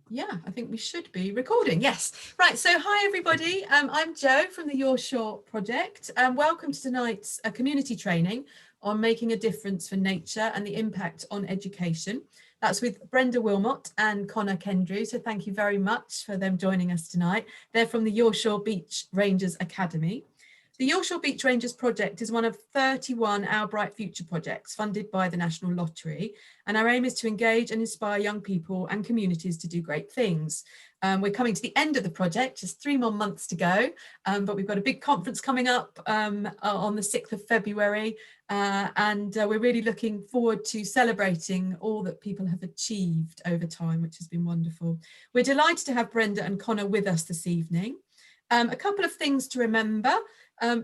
Yeah, I think we should be recording. Yes. Right. So hi, everybody. I'm Jo from the Your Shore project. Welcome to tonight's community training on making a difference for nature and the impact on education. That's with Brender Willmott and Connor Kendrew. So thank you very much for them joining us tonight. They're from the Your Shore Beach Rangers Academy. The Your Shore Beach Rangers project is one of 31 Our Bright Future projects funded by the National Lottery. And our aim is to engage and inspire young people and communities to do great things. We're coming to the end of the project, just 3 more months to go, but we've got a big conference coming up on the 6th of February. And we're really looking forward to celebrating all that people have achieved over time, which has been wonderful. We're delighted to have Brenda and Connor with us this evening. A couple of things to remember.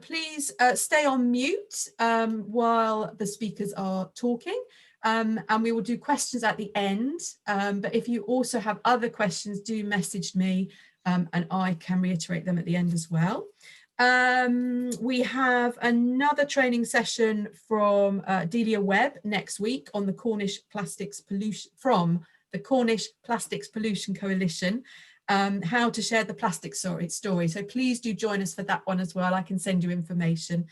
Please stay on mute while the speakers are talking, and we will do questions at the end. But if you also have other questions, do message me and I can reiterate them at the end as well. We have another training session from Delia Webb next week on the Cornish Plastics Pollution, from the Cornish Plastics Pollution Coalition. How to share the plastic story. So please do join us for that one as well. I can send you information.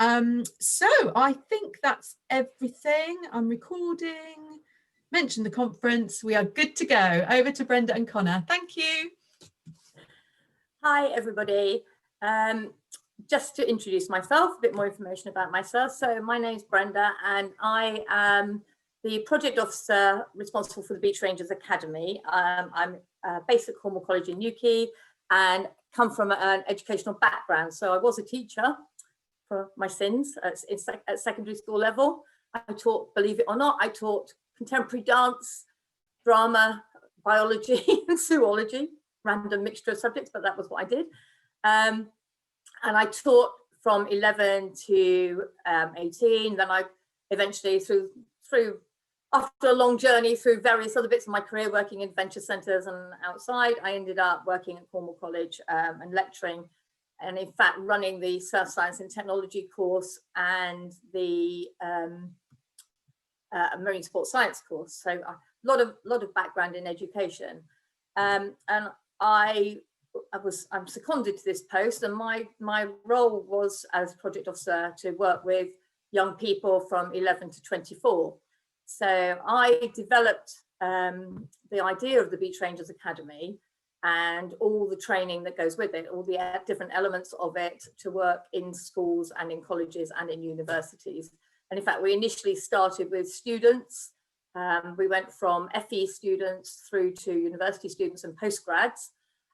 So I think that's everything. I'm recording. Mention the conference. We are good to go. Over to Brenda and Connor. Thank you. Hi, everybody. Just to introduce myself, a bit more information about myself. So my name is Brenda and I am the project officer responsible for the Beach Rangers Academy. I'm based at Cornwall College in Newquay and come from an educational background. So I was a teacher for my sins at secondary school level. I taught, believe it or not, I taught contemporary dance, drama, biology and zoology, random mixture of subjects, but that was what I did. And I taught from 11 to 18. Then I eventually through after a long journey through various other bits of my career, working in venture centres and outside, I ended up working at Cornwall College and lecturing, and in fact running the Surf Science and Technology course and the Marine Sports Science course. So a lot of background in education, and I'm seconded to this post, and my role was as project officer to work with young people from 11 to 24. So I developed the idea of the Beach Rangers Academy and all the training that goes with it, all the different elements of it to work in schools and in colleges and in universities. And in fact, we initially started with students. We went from FE students through to university students and postgrads.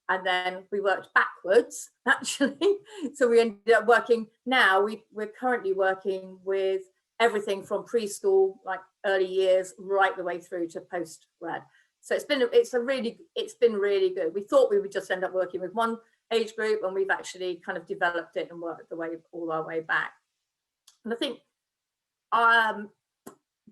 And then we worked backwards, actually. So we ended up working, now we're currently working with everything from preschool, like early years, right the way through to postgrad. So it's been really good. We thought we would just end up working with one age group, and we've actually kind of developed it and worked all our way back. And I think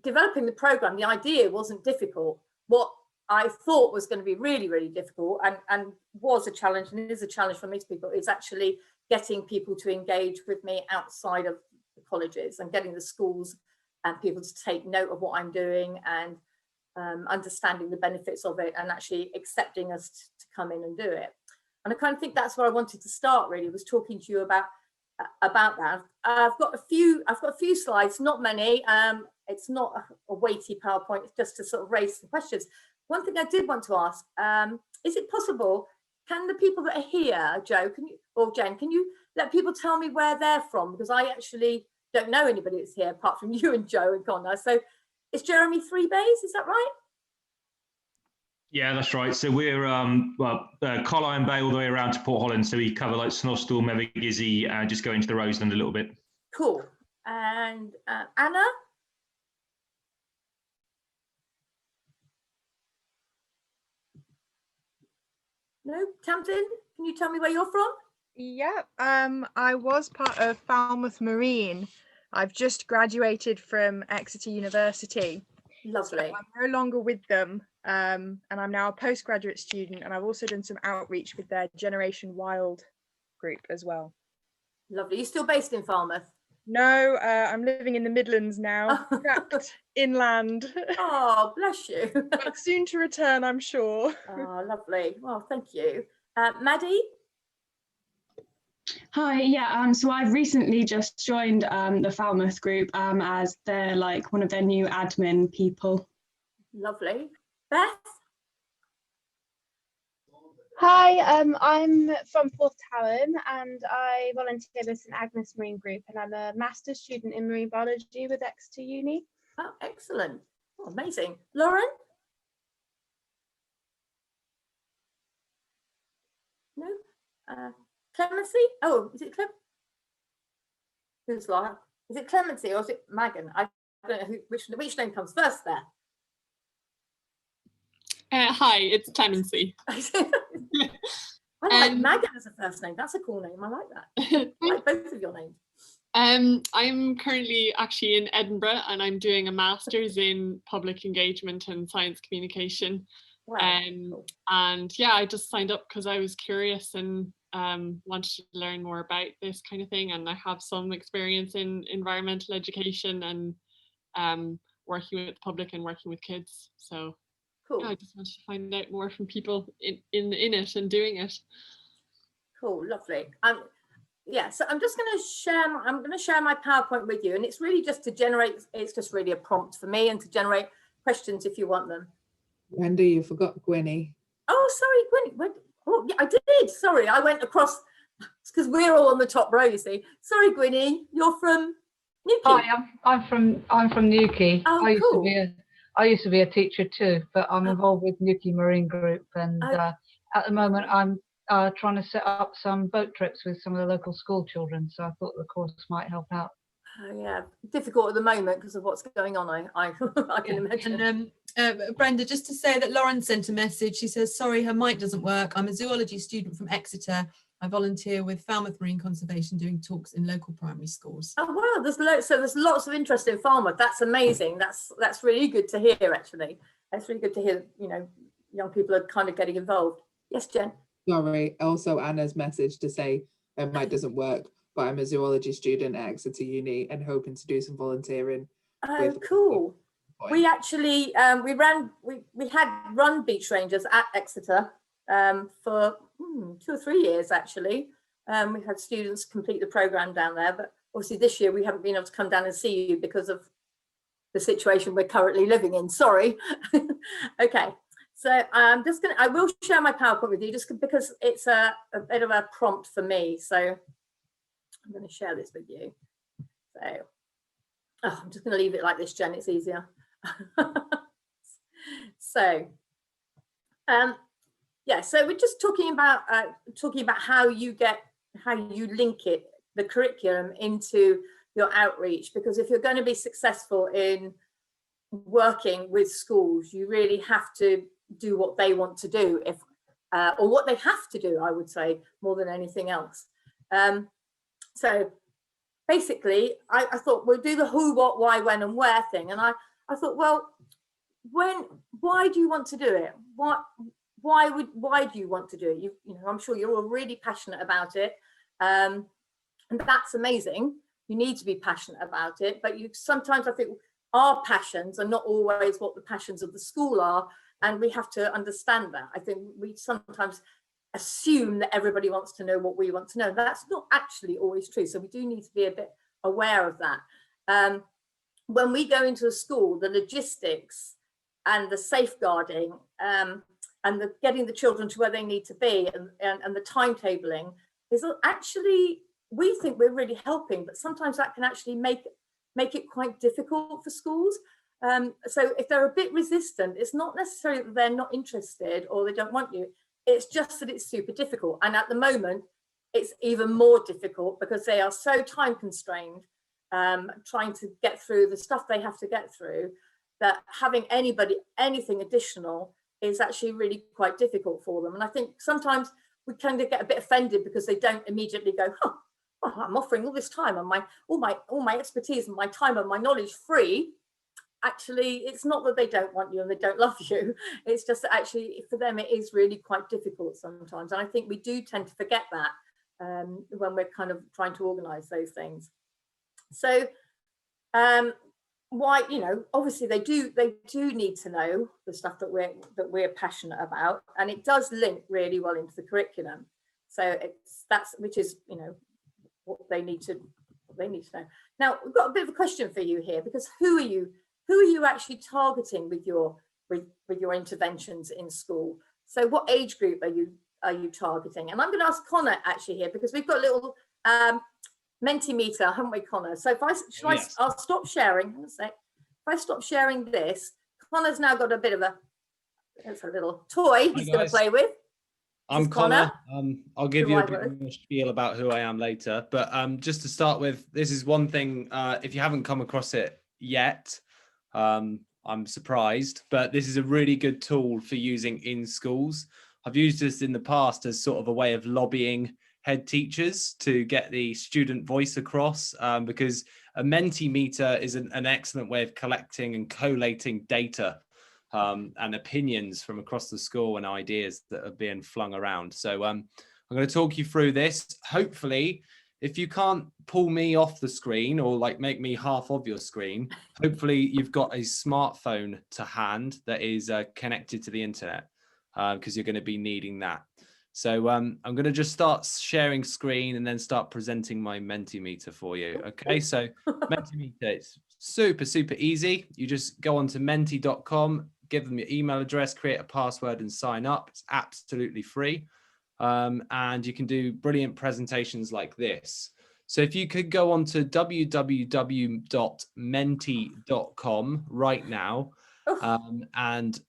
developing the program, the idea wasn't difficult. What I thought was going to be really, really difficult and was a challenge, and is a challenge for most people, is actually getting people to engage with me outside of the colleges and getting the schools and people to take note of what I'm doing and understanding the benefits of it and actually accepting us to come in and do it. And I kind of think that's where I wanted to start, really, was talking to you about that. I've got a few slides, not many. It's not a weighty PowerPoint, it's just to sort of raise some questions. One thing I did want to ask, is it possible, can the people that are here, Jo, or Jen, can you let people tell me where they're from? Because I actually don't know anybody that's here apart from you and Jo and Connor. So is Jeremy Three Bays, is that right? Yeah, that's right. So we're Colline Bay all the way around to Port Holland. So we cover like Snostall, Mevagissey, and just go into the Roseland a little bit. Cool. And Anna? No, Tamsin, can you tell me where you're from? Yeah, I was part of Falmouth Marine. I've just graduated from Exeter University. Lovely. So I'm no longer with them, and I'm now a postgraduate student, and I've also done some outreach with their Generation Wild group as well. Lovely. You're still based in Falmouth? No, I'm living in the Midlands now, trapped inland. Oh, bless you. But soon to return, I'm sure. Oh, lovely. Well, thank you. Maddie? Hi, yeah, so I've recently just joined the Falmouth group as they're like one of their new admin people. Lovely. Beth? Hi, I'm from Fourth Town and I volunteer with St Agnes Marine Group, and I'm a master's student in marine biology with Exeter Uni. Oh, excellent. Oh, amazing. Lauren? No? Clemency? Oh, is it Who's Laura? Is it Clemency or is it Megan? I don't know which name comes first there. Hi, it's Clemency. I like Megan as a first name. That's a cool name. I like that. I like both of your names. I'm currently actually in Edinburgh and I'm doing a master's in public engagement and science communication. Wow. Cool. And yeah, I just signed up because I was curious and wanted to learn more about this kind of thing. And I have some experience in environmental education and working with the public and working with kids. So Cool. yeah, I just wanted to find out more from people in it and doing it. Cool, lovely. Yeah, so I'm just going to share my PowerPoint with you, and it's really just to generate. It's just really a prompt for me and to generate questions if you want them. Brender, you forgot Gwenny. Oh, sorry, Gwenny. Oh, yeah, I did. Sorry, I went across because we're all on the top row. You see. Sorry, Gwenny, you're from Newquay. Hi, I'm from Newquay. Oh, cool. I used to be a teacher too, but I'm involved with Newquay Marine Group, and at the moment I'm trying to set up some boat trips with some of the local school children. So I thought the course might help out. Yeah, difficult at the moment because of what's going on. I can imagine. And Brenda, just to say that Lauren sent a message. She says, sorry, her mic doesn't work. I'm a zoology student from Exeter. I volunteer with Falmouth Marine Conservation doing talks in local primary schools. Oh wow, there's lots of interest in Falmouth. That's amazing. That's really good to hear. Actually, that's really good to hear. You know, young people are kind of getting involved. Yes, Jen. Sorry, also Anna's message to say her mic doesn't work, but I'm a zoology student at Exeter Uni and hoping to do some volunteering. Oh, cool. We actually we had run beach rangers at Exeter for 2 or 3 years actually. We had students complete the program down there, but obviously this year we haven't been able to come down and see you because of the situation we're currently living in. Sorry. Okay, so I will share my PowerPoint with you just because it's a bit of a prompt for me. So I'm going to share this with you. So I'm just going to leave it like this, Jen. It's easier. So yeah, so we're just talking about how you link the curriculum into your outreach, because if you're going to be successful in working with schools, you really have to do what they want to do, or what they have to do, I would say, more than anything else. So basically I thought we'll do the who, what, why, when and where thing, and I thought, well, why do you want to do it? Why do you want to do it? You know, I'm sure you're all really passionate about it, and that's amazing. You need to be passionate about it, but sometimes I think our passions are not always what the passions of the school are, and we have to understand that. I think we sometimes assume that everybody wants to know what we want to know. That's not actually always true, so we do need to be a bit aware of that. When we go into a school, the logistics and the safeguarding and the getting the children to where they need to be and the timetabling is actually, we think we're really helping, but sometimes that can actually make it quite difficult for schools. So if they're a bit resistant, it's not necessarily that they're not interested or they don't want you. It's just that it's super difficult. And at the moment, it's even more difficult because they are so time constrained, trying to get through the stuff they have to get through, that having anything additional is actually really quite difficult for them. And I think sometimes we kind of get a bit offended because they don't immediately go, oh, I'm offering all this time and all my expertise and my time and my knowledge free. Actually, it's not that they don't want you and they don't love you. It's just that actually for them, it is really quite difficult sometimes. And I think we do tend to forget that when we're kind of trying to organise those things. So why, you know, obviously they do need to know the stuff that we're passionate about, and it does link really well into the curriculum. So that's which is, you know, what they need to know. Now we've got a bit of a question for you here, because who are you actually targeting with your interventions in school? So what age group are you targeting? And I'm going to ask Connor actually here, because we've got a little Mentimeter, haven't we, Connor? So if I'll stop sharing. Hang on a sec. If I stop sharing this, Connor's now got a bit of a little toy he's going to play with. I'm Connor. I'll give you a bit more spiel about who I am later. But just to start with, this is one thing, if you haven't come across it yet, I'm surprised, but this is a really good tool for using in schools. I've used this in the past as sort of a way of lobbying head teachers to get the student voice across, because a Mentimeter is an excellent way of collecting and collating data and opinions from across the school and ideas that are being flung around. So I'm going to talk you through this. Hopefully, if you can't pull me off the screen or like make me half of your screen, hopefully you've got a smartphone to hand that is connected to the internet, because you're going to be needing that. So I'm going to just start sharing screen and then start presenting my Mentimeter for you. Okay, so Mentimeter, it's super easy. You just go on to menti.com, give them your email address, create a password and sign up. It's absolutely free. And you can do brilliant presentations like this. So if you could go on to www.menti.com right now and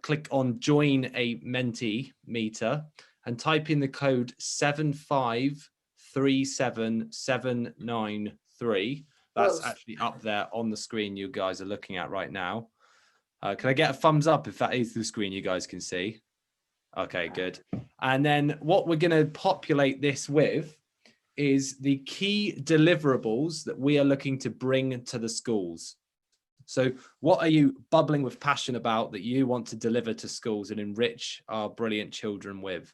click on join a Mentimeter and type in the code 7537793. That's actually up there on the screen you guys are looking at right now. Can I get a thumbs up if that is the screen you guys can see? Okay, good. And then what we're going to populate this with is the key deliverables that we are looking to bring to the schools. So what are you bubbling with passion about that you want to deliver to schools and enrich our brilliant children with?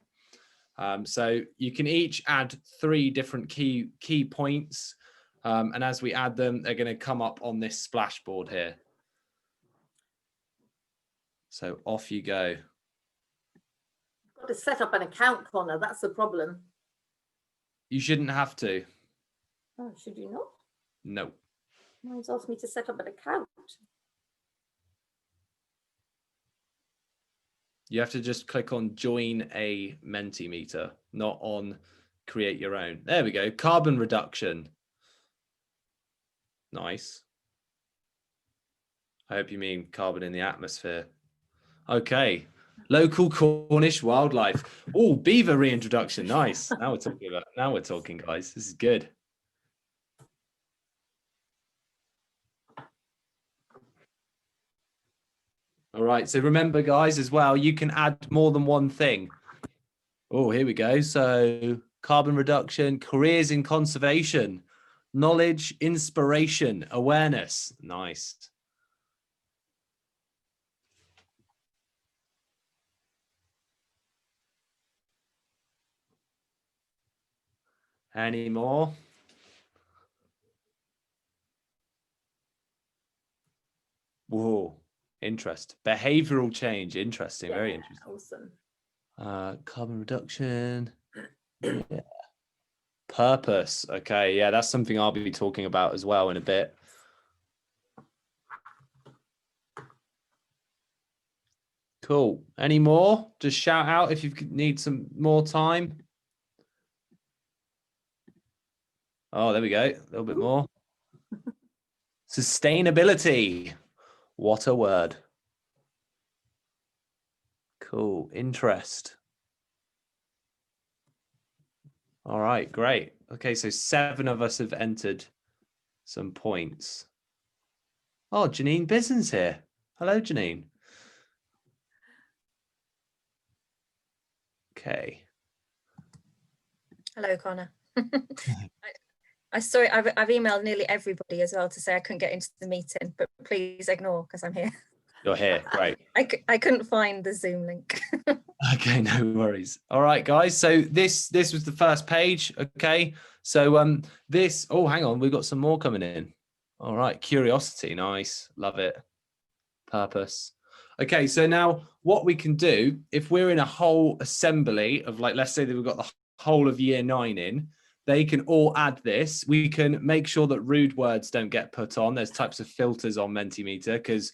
So you can each add 3 different key points. And as we add them, they're going to come up on this splashboard here. So off you go. Got to set up an account, Connor. That's the problem. You shouldn't have to. Oh, should you not? No. Mine's asked me to set up an account. You have to just click on join a Mentimeter, not on create your own. There we go. Carbon reduction. Nice. I hope you mean carbon in the atmosphere. Okay. Local Cornish wildlife. Oh, beaver reintroduction. Nice. Now we're talking, guys. This is good. All right. So remember, guys, as well, you can add more than one thing. Oh, here we go. So carbon reduction, careers in conservation, knowledge, inspiration, awareness. Nice. Any more? Whoa, interest. Behavioral change. Interesting. Yeah, very interesting. Awesome. Carbon reduction. Yeah. Purpose. Okay. Yeah, that's something I'll be talking about as well in a bit. Cool. Any more? Just shout out if you need some more time. Oh, there we go. A little bit more. Sustainability. What a word. Cool. Interest. All right, great. Okay, so 7 of us have entered some points. Oh, Janine Bison's here. Hello, Janine. Okay. Hello, Connor. I've emailed nearly everybody as well to say I couldn't get into the meeting, but please ignore because I'm here. You're here, great. I couldn't find the Zoom link. Okay, no worries. All right, guys. So this was the first page. Okay, So this, oh, hang on, we've got some more coming in. All right, curiosity, nice, love it. Purpose. Okay, so now what we can do, if we're in a whole assembly of, like, let's say that we've got the whole of year 9 in, they can all add this. We can make sure that rude words don't get put on. There's types of filters on Mentimeter, because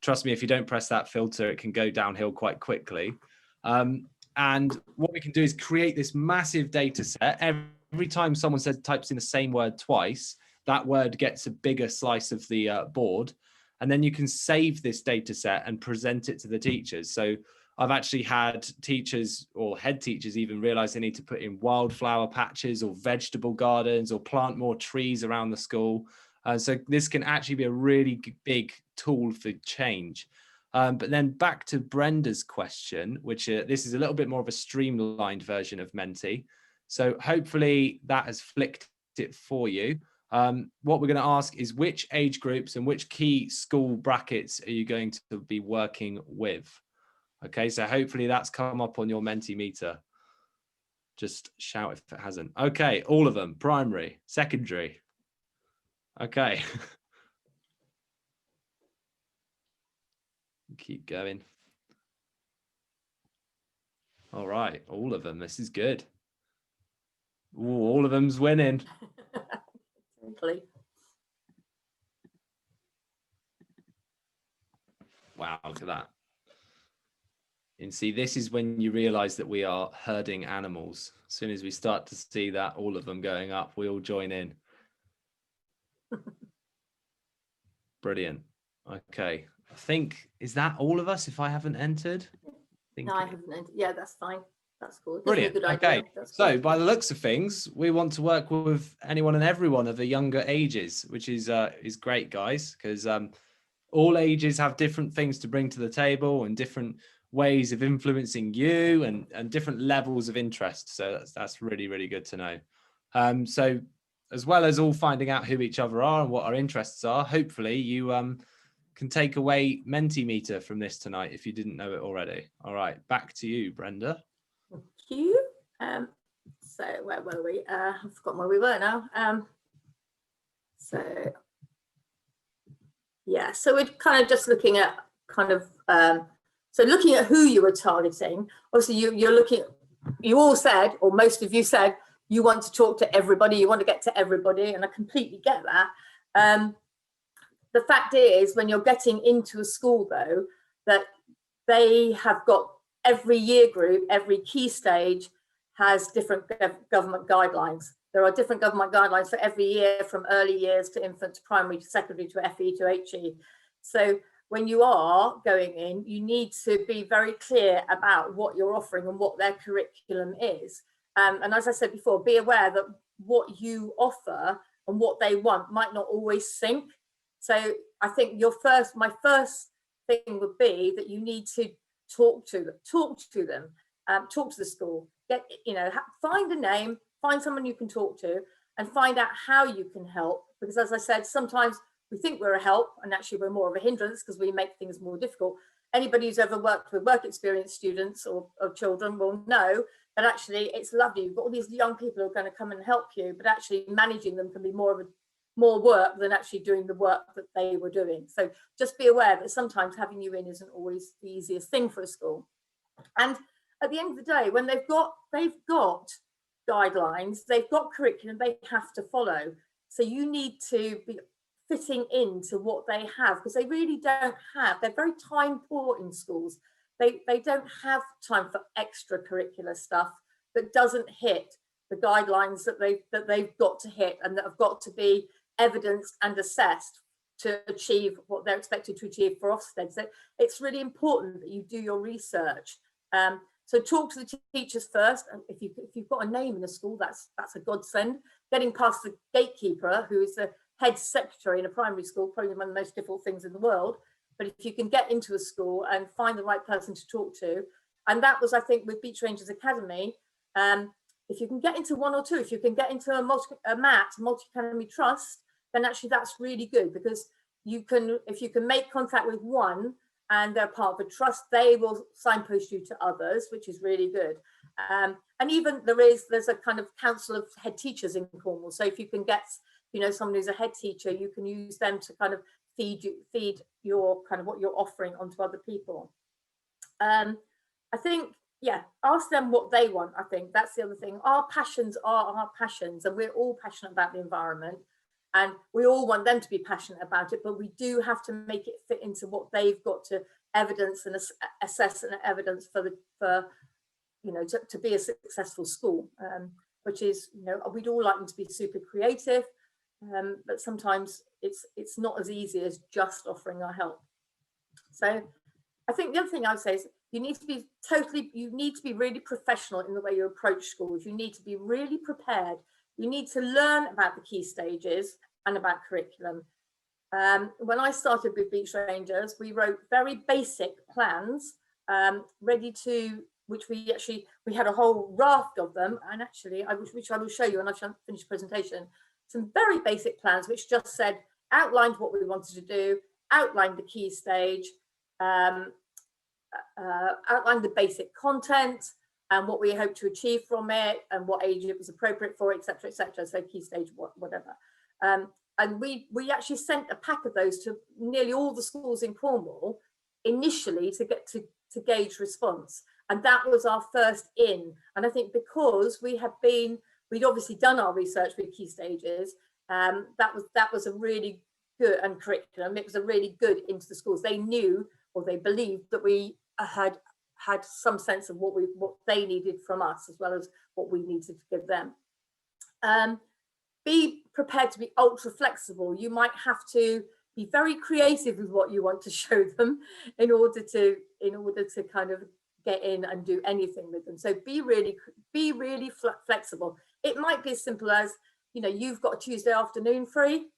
trust me, if you don't press that filter, it can go downhill quite quickly. And what we can do is create this massive data set. Every time someone types in the same word twice, that word gets a bigger slice of the board. And then you can save this data set and present it to the teachers. So I've actually had teachers, or head teachers even, realize they need to put in wildflower patches or vegetable gardens or plant more trees around the school. So this can actually be a really big tool for change. But then back to Brenda's question, which this is a little bit more of a streamlined version of Menti. So hopefully that has flicked it for you. What we're going to ask is, which age groups and which key school brackets are you going to be working with? Okay, so hopefully that's come up on your Mentimeter. Just shout if it hasn't. Okay, all of them, primary, secondary. Okay. Keep going. All right, all of them. This is good. Ooh, all of them's winning. Totally. Wow, look at that. And see, this is when you realize that we are herding animals. As soon as we start to see that, all of them going up, we all join in. Brilliant. Okay. I think, is that all of us if I haven't entered? No, I haven't entered. Yeah, that's fine. That's cool. Brilliant. Good Okay. idea. So by the looks of things, we want to work with anyone and everyone of the younger ages, which is great, guys, because all ages have different things to bring to the table and different ways of influencing you, and different levels of interest. So that's really, really good to know. So as well as all finding out who each other are and what our interests are, hopefully you can take away Mentimeter from this tonight if you didn't know it already. All right, back to you, Brenda. Thank you. So where were we? I've forgotten where we were now. So yeah, so we're kind of just looking at so looking at who you were targeting. Obviously, you're looking. You all said, or most of you said, you want to talk to everybody. You want to get to everybody, and I completely get that. The fact is, when you're getting into a school, though, that they have got every year group, every key stage has different government guidelines. There are different government guidelines for every year, from early years to infant to primary to secondary to FE to HE. So when you are going in, you need to be very clear about what you're offering and what their curriculum is. And as I said before, be aware that what you offer and what they want might not always sync. So I think my first thing would be that you need to talk to them, talk to the school, find a name, find someone you can talk to, and find out how you can help. Because as I said, sometimes we think we're a help, and actually we're more of a hindrance because we make things more difficult. Anybody who's ever worked with work experience students or children will know that actually it's lovely. You've got all these young people who are going to come and help you, but actually managing them can be more work than actually doing the work that they were doing. So just be aware that sometimes having you in isn't always the easiest thing for a school. And at the end of the day, when they've got guidelines, they've got curriculum they have to follow. So you need to be fitting into what they have, because they really don't have, they're very time poor in schools. They don't have time for extracurricular stuff that doesn't hit the guidelines that they've got to hit and that have got to be evidenced and assessed to achieve what they're expected to achieve for Ofsted. So it's really important that you do your research. So talk to the teachers first, and if you've got a name in the school, that's a godsend. Getting past the gatekeeper, who is the head secretary in a primary school, probably one of the most difficult things in the world. But if you can get into a school and find the right person to talk to, and that was, I think, with Beach Rangers Academy, if you can get into one or two, if you can get into a multi-academy trust, then actually that's really good, because if you can make contact with one and they're part of a trust, they will signpost you to others, which is really good. And even there's a kind of council of head teachers in Cornwall. So if you can get, you know, someone who's a head teacher, you can use them to kind of feed your kind of what you're offering onto other people. I think, yeah, ask them what they want. I think that's the other thing. Our passions are our passions, and we're all passionate about the environment, and we all want them to be passionate about it, but we do have to make it fit into what they've got to evidence and assess and evidence for you know, to be a successful school, which is, you know, we'd all like them to be super creative, but sometimes it's not as easy as just offering our help. So I think the other thing I would say is you need to be really professional in the way you approach schools. You need to be really prepared. You need to learn about the key stages and about curriculum. When I started with Beach Rangers, we wrote very basic plans, which we had a whole raft of them, and actually, which I will show you when I finish the presentation, some very basic plans which just said, outlined what we wanted to do, outlined the key stage, outlined the basic content and what we hope to achieve from it and what age it was appropriate for, etc., etc. So key stage, whatever. And we actually sent a pack of those to nearly all the schools in Cornwall initially to get to gauge response. And that was our first in. And I think because we'd obviously done our research with key stages, that was a really good, and curriculum, it was a really good into the schools. They knew, or they believed, that we had some sense of what they needed from us, as well as what we needed to give them. Be prepared to be ultra flexible. You might have to be very creative with what you want to show them in order to kind of get in and do anything with them. So be really flexible. It might be as simple as, you know, you've got a Tuesday afternoon free.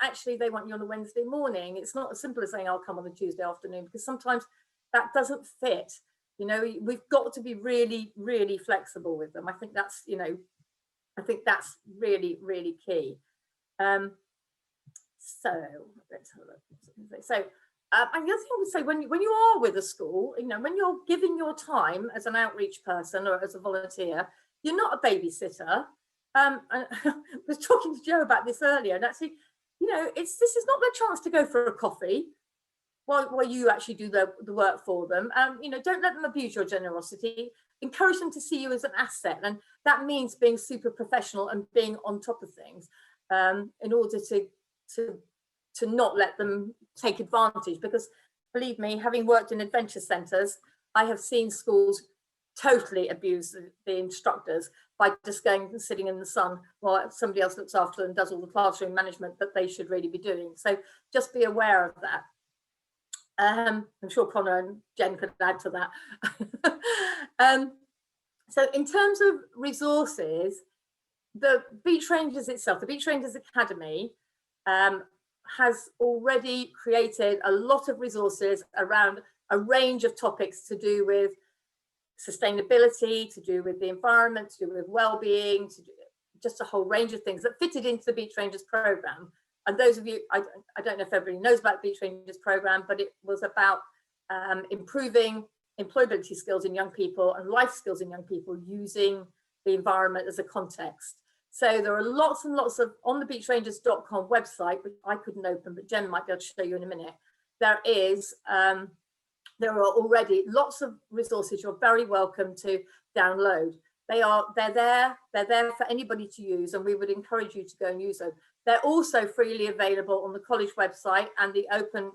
Actually, they want you on a Wednesday morning. It's not as simple as saying I'll come on a Tuesday afternoon, because sometimes that doesn't fit. You know, we've got to be really, really flexible with them. I think that's, you know, really, really key. So let's have a look. So, and the other thing I would say, when you are with a school, you know, when you're giving your time as an outreach person or as a volunteer, you're not a babysitter. I was talking to Joe about this earlier, and actually, you know, this is not their chance to go for a coffee while you actually do the work for them. You know, don't let them abuse your generosity. Encourage them to see you as an asset, and that means being super professional and being on top of things, in order to not let them take advantage. Because believe me, having worked in adventure centres, I have seen schools totally abuse the instructors by just going and sitting in the sun while somebody else looks after them and does all the classroom management that they should really be doing. So just be aware of that. I'm sure Connor and Jen could add to that. So in terms of resources, the Beach Rangers itself, the Beach Rangers Academy, has already created a lot of resources around a range of topics to do with sustainability, to do with the environment, to do with well-being, to do just a whole range of things that fitted into the Beach Rangers program. And those of you, I don't know if everybody knows about the Beach Rangers program, but it was about improving employability skills in young people and life skills in young people using the environment as a context. So there are lots and lots of, on the beachrangers.com website, which I couldn't open, but Jen might be able to show you in a minute, there are already lots of resources you're very welcome to download. They're there for anybody to use, and we would encourage you to go and use them. They're also freely available on the college website, and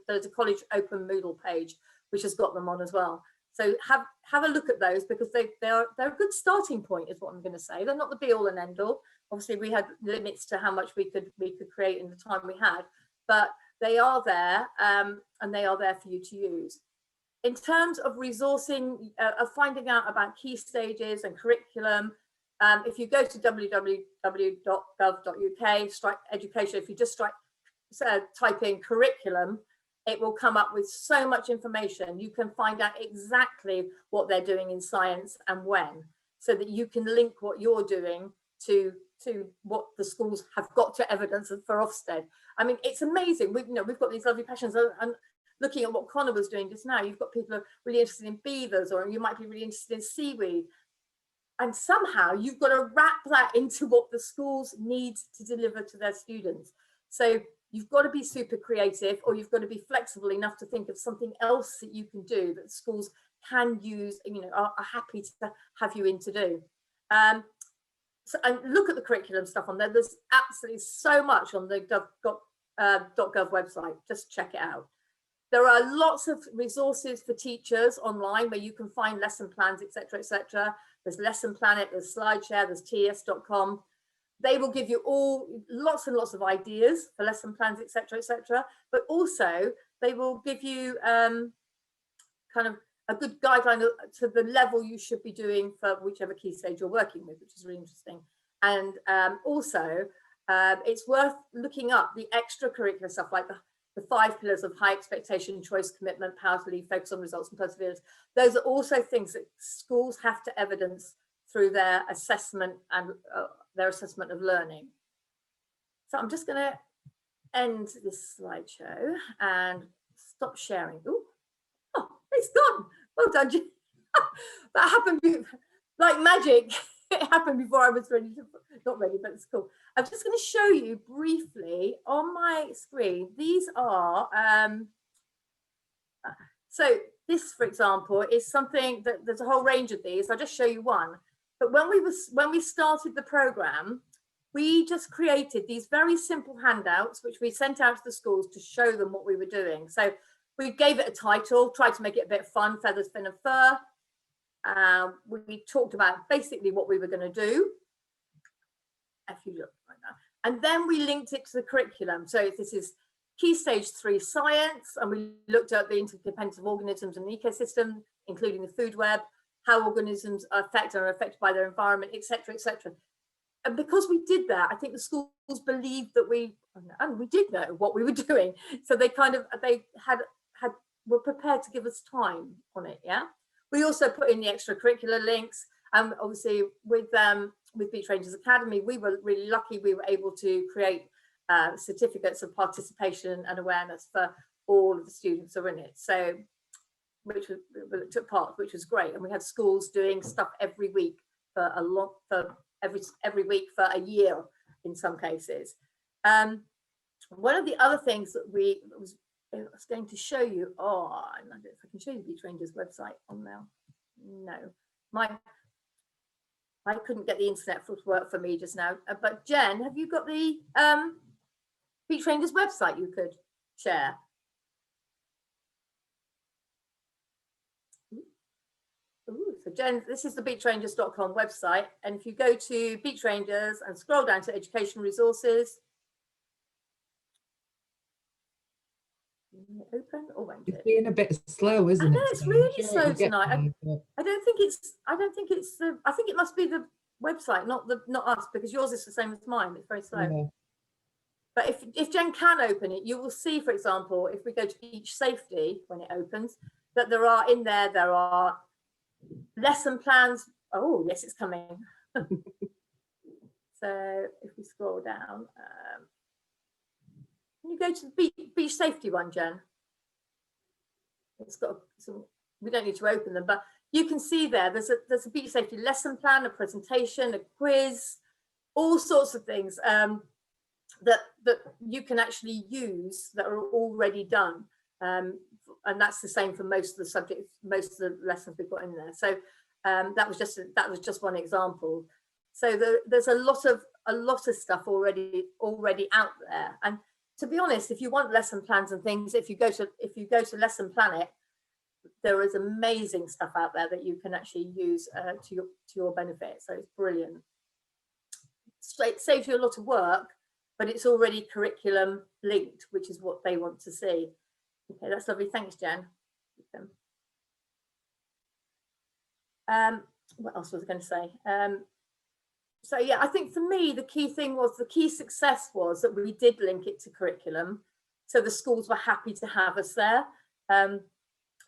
there's a college open Moodle page, which has got them on as well. So have a look at those, because they're a good starting point, is what I'm going to say. They're not the be all and end all. Obviously, we had limits to how much we could create in the time we had, but they are there, and they are there for you to use. In terms of resourcing, of finding out about key stages and curriculum, if you go to www.gov.uk/education, if you just type in curriculum, it will come up with so much information. You can find out exactly what they're doing in science and when, so that you can link what you're doing to what the schools have got to evidence for Ofsted. I mean, it's amazing. We've got these lovely passions, and looking at what Connor was doing just now, you've got people who are really interested in beavers, or you might be really interested in seaweed. and somehow you've got to wrap that into what the schools need to deliver to their students. So you've got to be super creative, or you've got to be flexible enough to think of something else that you can do that schools can use, you know, are happy to have you in to do. So, and look at the curriculum stuff on there. There's absolutely so much on the .gov website. Just check it out. There are lots of resources for teachers online where you can find lesson plans, etc., etc. There's Lesson Planet, there's SlideShare, there's ts.com. They will give you all lots and lots of ideas for lesson plans, etc., etc. But also they will give you kind of a good guideline to the level you should be doing for whichever key stage you're working with, which is really interesting. And also it's worth looking up the extracurricular stuff, like the 5 pillars of high expectation, choice, commitment, power to lead, focus on results, and perseverance. Those are also things that schools have to evidence through their assessment and their assessment of learning. So I'm just going to end this slideshow and stop sharing. Ooh. Oh, it's gone. Well done, Jim. That happened like magic. It happened before I was ready to, not ready, but it's cool. I'm just going to show you briefly on my screen. These are, so this, for example, is something that there's a whole range of these. I'll just show you one. But when we started the program, we just created these very simple handouts, which we sent out to the schools to show them what we were doing. So we gave it a title, tried to make it a bit fun, feathers, fin and fur. We talked about basically what we were going to do. If you look right now. And then we linked it to the curriculum. So this is Key Stage 3 science, and we looked at the interdependence of organisms and the ecosystem, including the food web, how organisms are affected by their environment, etc., etc. And because we did that, I think the schools believed that we did know what we were doing. So they kind of, were prepared to give us time on it, yeah? We also put in the extracurricular links, and obviously with Beach Rangers Academy, we were really lucky. We were able to create certificates of participation and awareness for all of the students who are in it. So, which took part, which was great. And we had schools doing stuff every week for every week for a year in some cases. One of the other things that I was going to show you, I don't know if I can show you Beach Rangers website on now. No, I couldn't get the internet to work for me just now. But Jen, have you got the Beach Rangers website you could share? Ooh, so Jen, this is the beachrangers.com website. And if you go to Beach Rangers and scroll down to education resources, open or won't it? It's being a bit slow, isn't it? I know it's really slow tonight. I think it must be the website, not us, because yours is the same as mine. It's very slow. Yeah. But if Jen can open it, you will see, for example, if we go to Beach Safety when it opens, that there are lesson plans. Oh yes, it's coming. So if we scroll down, can you go to the beach safety one, Jen? It's got some, we don't need to open them, but you can see there's a beach safety lesson plan, a presentation, a quiz, all sorts of things that you can actually use that are already done. And that's the same for most of the subjects, most of the lessons we've got in there. So that was just one example. So there's a lot of stuff already out there. And to be honest, if you want lesson plans and things, if you go to Lesson Planet, there is amazing stuff out there that you can actually use to your benefit. So it's brilliant. It saves you a lot of work, but it's already curriculum linked, which is what they want to see. Okay, that's lovely. Thanks, Jen. What else was I going to say? So yeah, I think for me, the key success was that we did link it to curriculum. So the schools were happy to have us there. And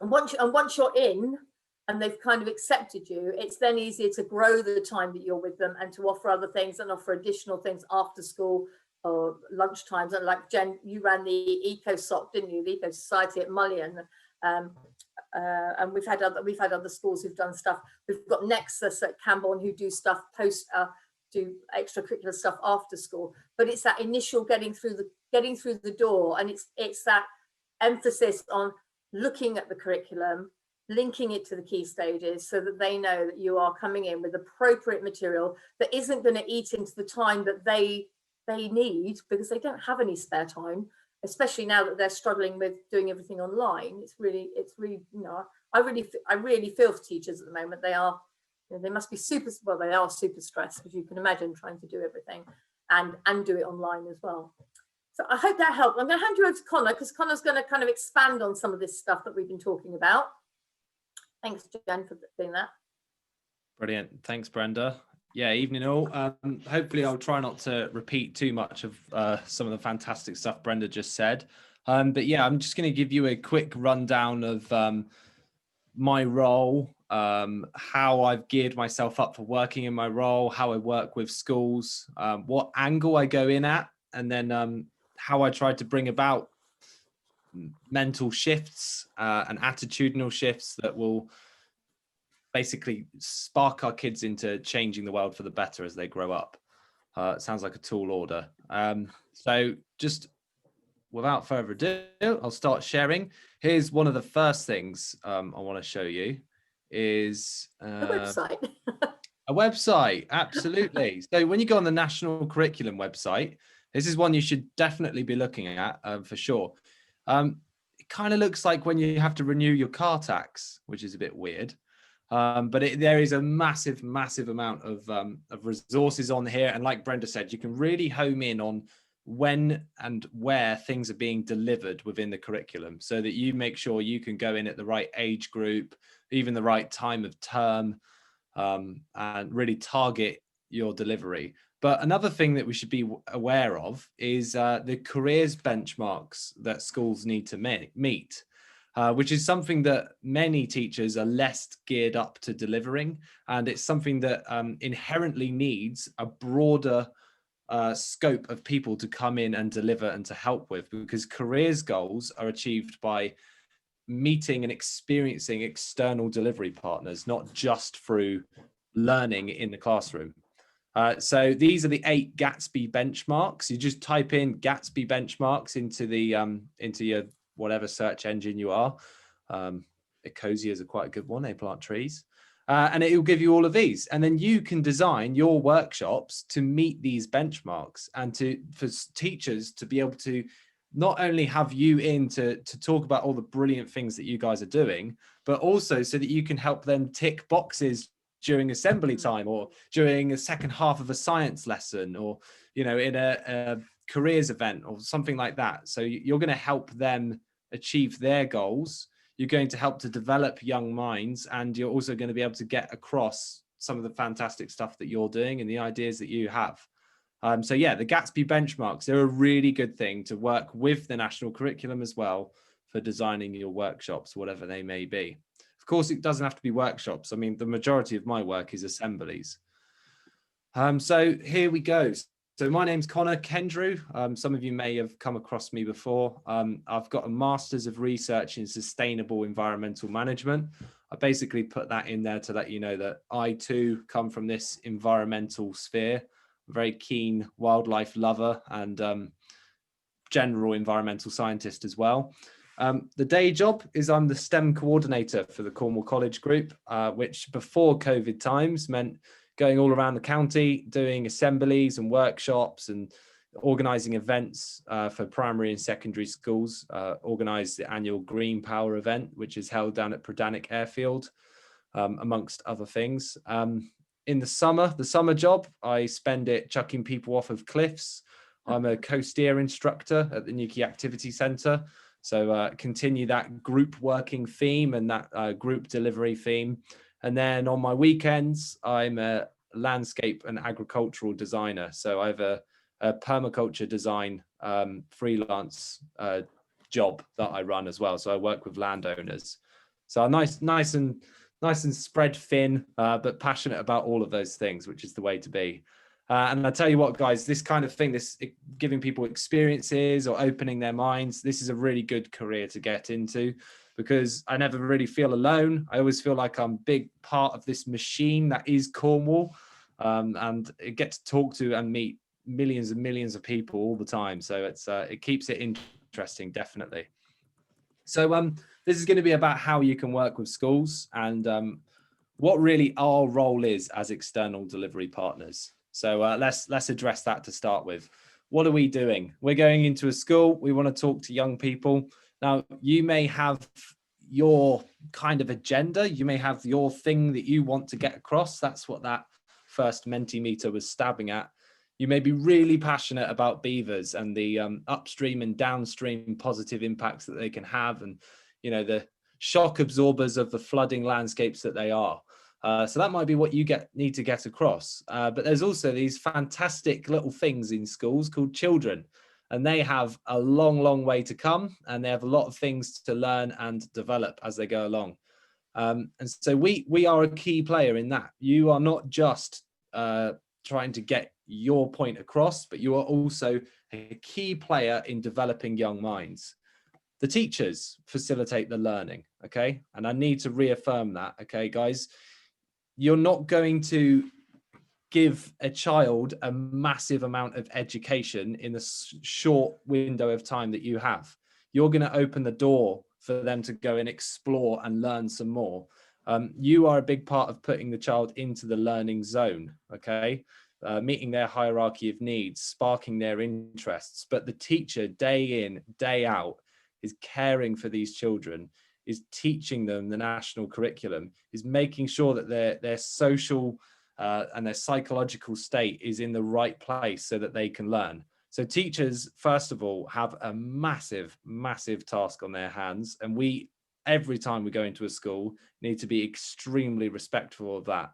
once you're in and they've kind of accepted you, it's then easier to grow the time that you're with them and to offer other things and offer additional things after school or lunch times. And like Jen, you ran the Eco Soc, didn't you? The Eco Society at Mullion. And we've had other schools who've done stuff. We've got Nexus at Camborne who do stuff do extracurricular stuff after school. But it's that initial getting through the door, and it's that emphasis on looking at the curriculum, linking it to the key stages, so that they know that you are coming in with appropriate material that isn't going to eat into the time that they need, because they don't have any spare time, especially now that they're struggling with doing everything online. It's really, I really feel for teachers at the moment. They must be they are super stressed, as you can imagine, trying to do everything and do it online as well. So I hope that helped. I'm going to hand you over to Connor, because Connor's going to kind of expand on some of this stuff that we've been talking about. Thanks, Jen, for doing that. Brilliant. Thanks, Brenda. Yeah, evening all. Hopefully I'll try not to repeat too much of some of the fantastic stuff Brenda just said. But yeah, I'm just going to give you a quick rundown of my role, how I've geared myself up for working in my role, how I work with schools, what angle I go in at, and then how I try to bring about mental shifts and attitudinal shifts that will basically spark our kids into changing the world for the better as they grow up. It sounds like a tall order. So just without further ado, I'll start sharing. Here's one of the first things I want to show you is a website. A website, absolutely. So when you go on the National Curriculum website, this is one you should definitely be looking at for sure. It kind of looks like when you have to renew your car tax, which is a bit weird. But there is a massive amount of resources on here. And like Brenda said, you can really home in on when and where things are being delivered within the curriculum, so that you make sure you can go in at the right age group, even the right time of term, and really target your delivery. But another thing that we should be aware of is the careers benchmarks that schools need to meet. Which is something that many teachers are less geared up to delivering. And it's something that inherently needs a broader scope of people to come in and deliver and to help with, because careers goals are achieved by meeting and experiencing external delivery partners, not just through learning in the classroom. So these are the 8 Gatsby benchmarks. You just type in Gatsby benchmarks into your whatever search engine you are. Ecosia is quite a good one. They plant trees. And it will give you all of these. And then you can design your workshops to meet these benchmarks, and for teachers to be able to not only have you in to talk about all the brilliant things that you guys are doing, but also so that you can help them tick boxes during assembly time, or during a second half of a science lesson, or, you know, in a careers event or something like that. So you're going to help them achieve their goals. You're going to help to develop young minds, and you're also going to be able to get across some of the fantastic stuff that you're doing and the ideas that you have. So yeah, the Gatsby benchmarks, they're a really good thing to work with the national curriculum as well for designing your workshops, whatever they may be. Of course, it doesn't have to be workshops. I mean, the majority of my work is assemblies. So here we go. So my name's Connor Kendrew. Some of you may have come across me before. I've got a Master's of Research in Sustainable Environmental Management. I basically put that in there to let you know that I too come from this environmental sphere. I'm a very keen wildlife lover and general environmental scientist as well. The day job is I'm the STEM coordinator for the Cornwall College group, which before COVID times meant going all around the county, doing assemblies and workshops and organising events for primary and secondary schools. Organised the annual Green Power event, which is held down at Prydanig Airfield, amongst other things. In the summer job, I spend it chucking people off of cliffs. I'm a co-steer instructor at the Newquay Activity Centre. So continue that group working theme and that group delivery theme. And then on my weekends, I'm a landscape and agricultural designer. So I have a permaculture design freelance job that I run as well. So I work with landowners. So nice and spread thin, but passionate about all of those things, which is the way to be. And I tell you what, guys, this kind of thing, this giving people experiences or opening their minds, this is a really good career to get into, because I never really feel alone. I always feel like I'm a big part of this machine that is Cornwall, and I get to talk to and meet millions and millions of people all the time. So it keeps it interesting, definitely. So this is going to be about how you can work with schools and what really our role is as external delivery partners. So let's address that to start with. What are we doing? We're going into a school. We want to talk to young people. Now, you may have your kind of agenda. You may have your thing that you want to get across. That's what that first Mentimeter was stabbing at. You may be really passionate about beavers and the upstream and downstream positive impacts that they can have, and the shock absorbers of the flooding landscapes that they are. So that might be what you need to get across. But there's also these fantastic little things in schools called children, and they have a long, long way to come, and they have a lot of things to learn and develop as they go along. And so we are a key player in that. You are not just trying to get your point across, but you are also a key player in developing young minds. The teachers facilitate the learning, okay? And I need to reaffirm that, okay, guys? You're not going to give a child a massive amount of education in the short window of time that you have. You're going to open the door for them to go and explore and learn some more. You are a big part of putting the child into the learning zone, okay? Meeting their hierarchy of needs, sparking their interests. But the teacher, day in, day out, is caring for these children, is teaching them the national curriculum, is making sure that their social and their psychological state is in the right place so that they can learn. So teachers, first of all, have a massive, massive task on their hands. And we, every time we go into a school, need to be extremely respectful of that.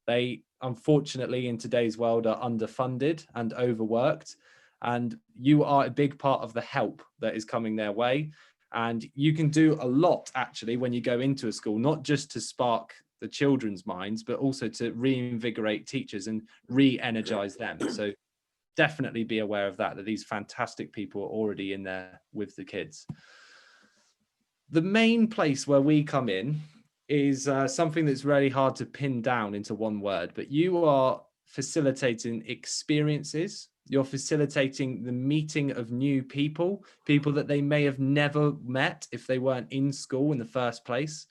They, unfortunately, in today's world, are underfunded and overworked. And you are a big part of the help that is coming their way. And you can do a lot, actually, when you go into a school, not just to spark the children's minds, but also to reinvigorate teachers and re-energize them. So definitely be aware of that these fantastic people are already in there with the kids. The main place where we come in is something that's really hard to pin down into one word, but you are facilitating experiences. You're facilitating the meeting of new people that they may have never met if they weren't in school in the first place.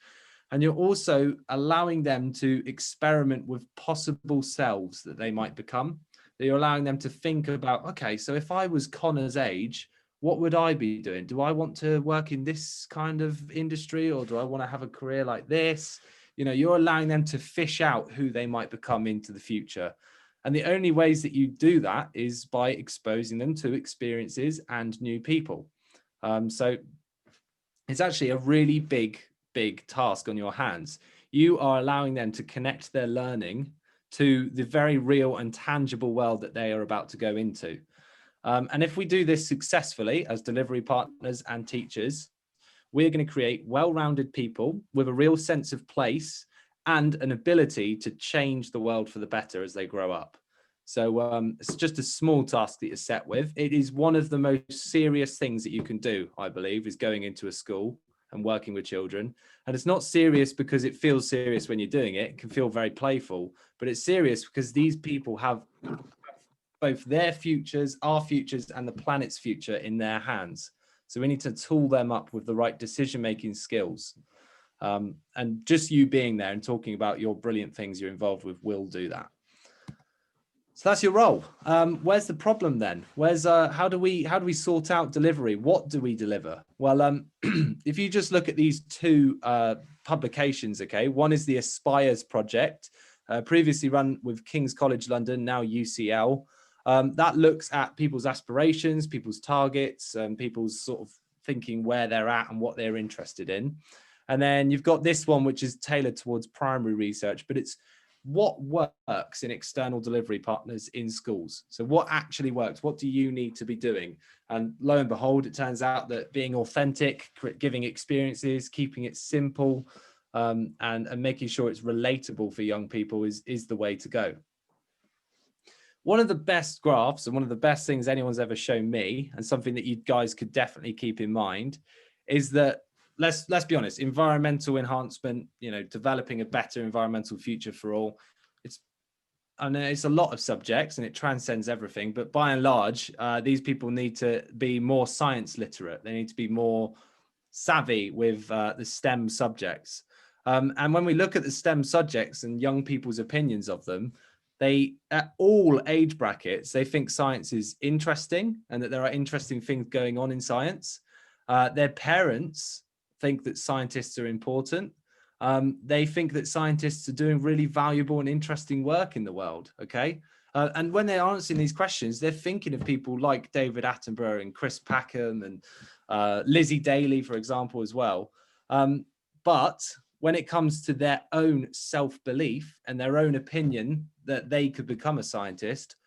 And you're also allowing them to experiment with possible selves that they might become. You're allowing them to think about, okay, so if I was Connor's age, what would I be doing? Do I want to work in this kind of industry, or do I want to have a career like this? You're allowing them to fish out who they might become into the future. And the only ways that you do that is by exposing them to experiences and new people. So it's actually a really big task on your hands. You are allowing them to connect their learning to the very real and tangible world that they are about to go into. And if we do this successfully as delivery partners and teachers, we're going to create well-rounded people with a real sense of place and an ability to change the world for the better as they grow up. So it's just a small task that you're set with. It is one of the most serious things that you can do, I believe, is going into a school and working with children. And it's not serious because it feels serious when you're doing it. It can feel very playful, but it's serious because these people have both their futures, our futures, and the planet's future in their hands. So we need to tool them up with the right decision-making skills. And just you being there and talking about your brilliant things you're involved with will do that. So that's your role. Where's the problem then? How do we sort out delivery? What do we deliver? Well, if you just look at these two publications, okay, one is the Aspires project, previously run with King's College London, now UCL. That looks at people's aspirations, people's targets, people's sort of thinking where they're at and what they're interested in. And then you've got this one, which is tailored towards primary research, but it's what works in external delivery partners in schools. So what actually works? What do you need to be doing? And lo and behold, it turns out that being authentic, giving experiences, keeping it simple, and making sure it's relatable for young people is the way to go. one of the best graphs and one of the best things anyone's ever shown me, and something that you guys could definitely keep in mind, is that let's be honest, environmental enhancement, you know, developing a better environmental future for all, I know it's a lot of subjects and it transcends everything, but by and large, these people need to be more science literate. They need to be more savvy with the STEM subjects. And when we look at the STEM subjects and young people's opinions of them, they, at all age brackets, they think science is interesting and that there are interesting things going on in science. Their parents think that scientists are important. They think that scientists are doing really valuable and interesting work in the world, okay? And when they're answering these questions, they're thinking of people like David Attenborough and Chris Packham and Lizzie Daly, for example, as well. But when it comes to their own self-belief and their own opinion that they could become a scientist,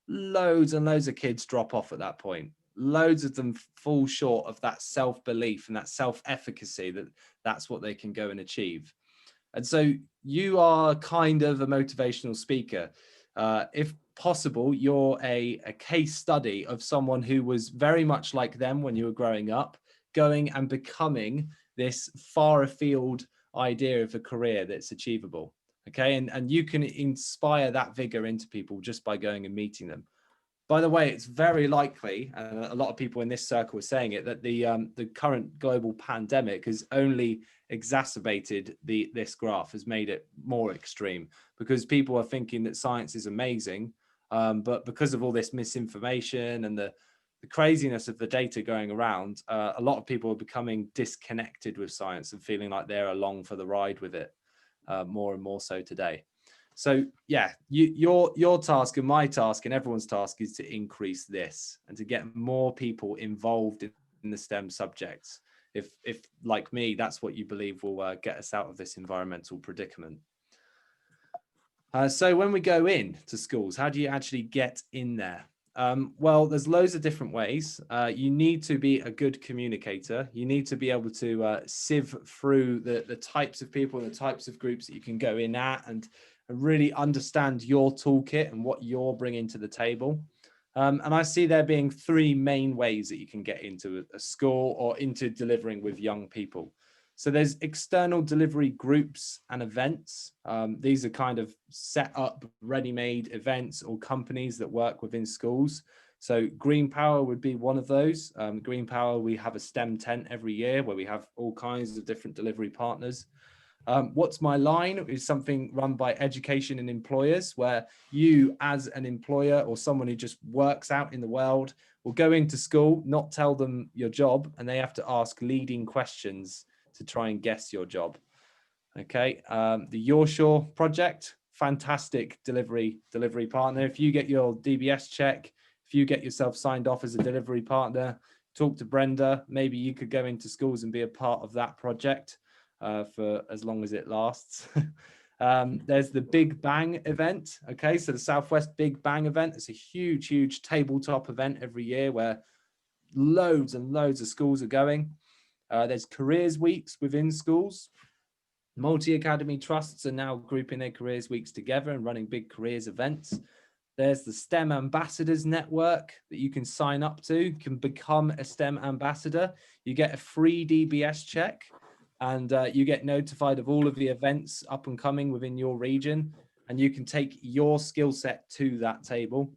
loads and loads of kids drop off at that point. Loads of them fall short of that self-belief and that self-efficacy that that's what they can go and achieve. And so you are kind of a motivational speaker. If possible, you're a case study of someone who was very much like them when you were growing up, going and becoming this far afield idea of a career that's achievable. Okay, and you can inspire that vigor into people just by going and meeting them. By the way, it's very likely, and a lot of people in this circle are saying it, that the current global pandemic has only exacerbated this graph, has made it more extreme, because people are thinking that science is amazing, but because of all this misinformation and the craziness of the data going around, a lot of people are becoming disconnected with science and feeling like they're along for the ride with it, more and more so today. So yeah, your task and my task and everyone's task is to increase this and to get more people involved in the STEM subjects. If like me, that's what you believe will get us out of this environmental predicament. So when we go in to schools, how do you actually get in there? Well, there's loads of different ways. You need to be a good communicator. You need to be able to sieve through the types of people and the types of groups that you can go in at, and really understand your toolkit and what you're bringing to the table. And I see there being three main ways that you can get into a school or into delivering with young people. So there's external delivery groups and events. These are kind of set up, ready-made events or companies that work within schools. So Green Power would be one of those. Green Power, we have a STEM tent every year where we have all kinds of different delivery partners. What's My Line is something run by education and employers, where you as an employer or someone who just works out in the world will go into school, not tell them your job, and they have to ask leading questions to try and guess your job. Okay, the Your Shore project, fantastic delivery partner. If you get your DBS check, if you get yourself signed off as a delivery partner, talk to Brender. Maybe you could go into schools and be a part of that project for as long as it lasts. There's the Big Bang event. Okay, so the Southwest Big Bang event is a huge tabletop event every year where loads and loads of schools are going. There's careers weeks within schools. Multi-academy trusts are now grouping their careers weeks together and running big careers events. There's the STEM Ambassadors Network that you can sign up to. You can become a STEM ambassador. You get a free DBS check, and you get notified of all of the events up and coming within your region, and you can take your skill set to that table.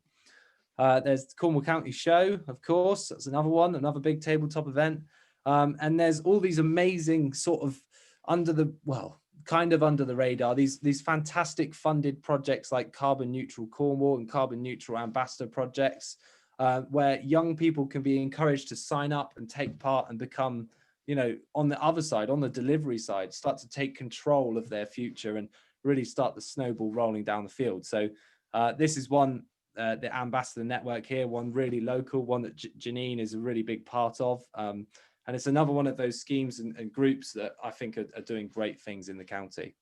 There's the Cornwall County Show, of course. That's another one, another big tabletop event. And there's all these amazing sort of under the radar, these fantastic funded projects like Carbon Neutral Cornwall and Carbon Neutral Ambassador projects, where young people can be encouraged to sign up and take part and become, you know, on the other side, on the delivery side, start to take control of their future and really start the snowball rolling down the field. So this is one, the Ambassador Network here, one really local, one that Janine is a really big part of. And it's another one of those schemes and groups that I think are doing great things in the county.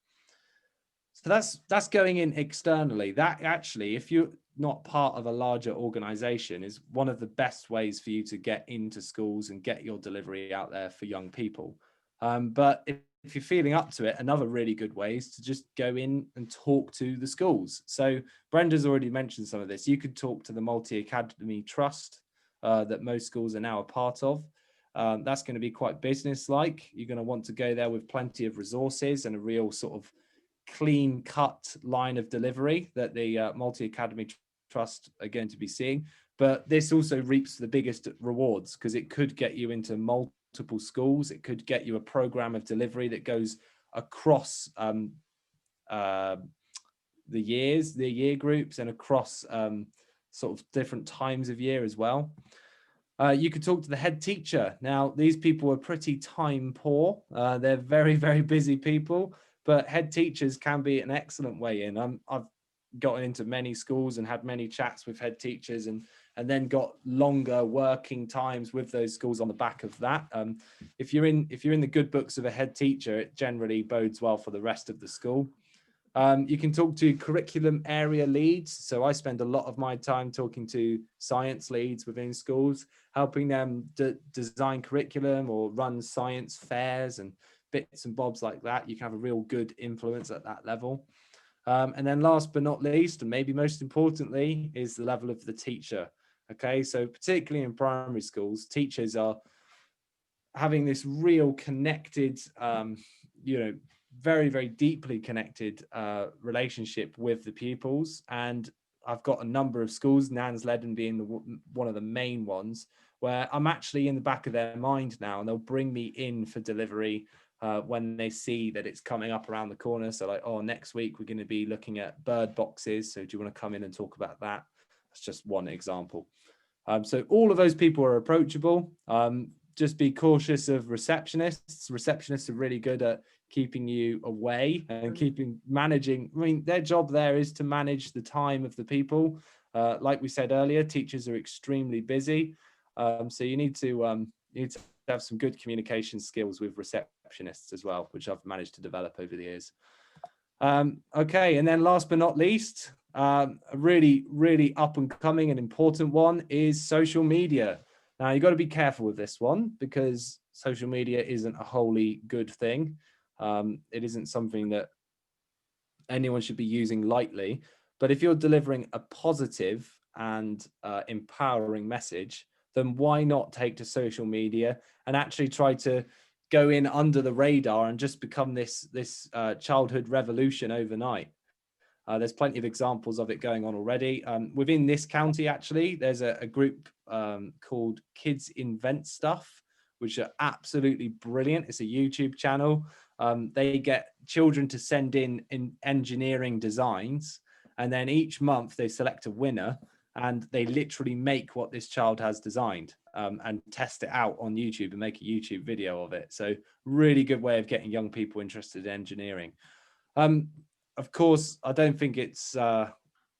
So that's going in externally. That actually, if you're not part of a larger organization, is one of the best ways for you to get into schools and get your delivery out there for young people. But if if you're feeling up to it, another really good way is to just go in and talk to the schools. So Brenda's already mentioned some of this. You could talk to the Multi-Academy Trust that most schools are now a part of. That's going to be quite business-like. You're going to want to go there with plenty of resources and a real sort of clean cut line of delivery that the Multi-Academy Trust are going to be seeing. But this also reaps the biggest rewards, because it could get you into multiple schools. It could get you a program of delivery that goes across the year groups and across sort of different times of year as well. You could talk to the head teacher. Now, these people are pretty time poor. They're very, very busy people, but head teachers can be an excellent way in. I've gotten into many schools and had many chats with head teachers, and then got longer working times with those schools on the back of that. If you're in the good books of a head teacher, it generally bodes well for the rest of the school. You can talk to curriculum area leads. So I spend a lot of my time talking to science leads within schools, helping them design curriculum or run science fairs and bits and bobs like that. You can have a real good influence at that level. And then last but not least, and maybe most importantly, is the level of the teacher. Okay, so particularly in primary schools, teachers are having this real connected, very, very deeply connected relationship with the pupils. And I've got a number of schools, Nans Leaden being one of the main ones, where I'm actually in the back of their mind now, and they'll bring me in for delivery when they see that it's coming up around the corner. So like, oh, next week we're going to be looking at bird boxes. So do you want to come in and talk about that? That's just one example. So all of those people are approachable. Just be cautious of receptionists. Receptionists are really good at keeping you away and managing. I mean, their job there is to manage the time of the people. Like we said earlier, teachers are extremely busy. So you need to have some good communication skills with receptionists as well, which I've managed to develop over the years. Okay, and then last but not least, a really, really up and coming and important one is social media. Now, you've got to be careful with this one, because social media isn't a wholly good thing. It isn't something that anyone should be using lightly. But if you're delivering a positive and empowering message, then why not take to social media and actually try to go in under the radar and just become this childhood revolution overnight? There's plenty of examples of it going on already. Within this county, actually, there's a group called Kids Invent Stuff, which are absolutely brilliant. It's a YouTube channel. They get children to send in engineering designs, and then each month they select a winner, and they literally make what this child has designed and test it out on YouTube and make a YouTube video of it. So really good way of getting young people interested in engineering. Of course, I don't think it's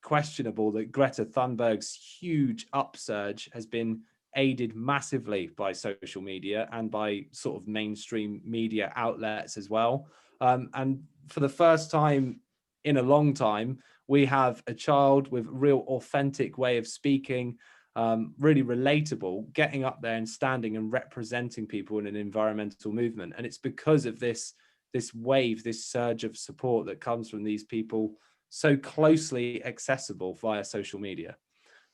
questionable that Greta Thunberg's huge upsurge has been aided massively by social media and by sort of mainstream media outlets as well. And for the first time in a long time, we have a child with a real authentic way of speaking, really relatable, getting up there and standing and representing people in an environmental movement. And it's because of this wave, this surge of support that comes from these people so closely accessible via social media.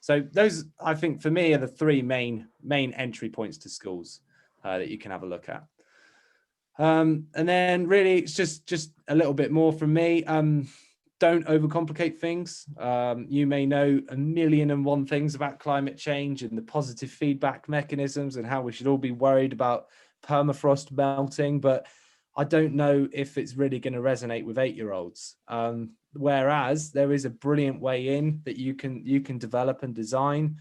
So those, I think, for me, are the three main entry points to schools that you can have a look at. And then really, it's just a little bit more from me. Don't overcomplicate things. You may know a million and one things about climate change and the positive feedback mechanisms and how we should all be worried about permafrost melting, but I don't know if it's really going to resonate with 8-year-olds. Whereas there is a brilliant way in that you can develop and design.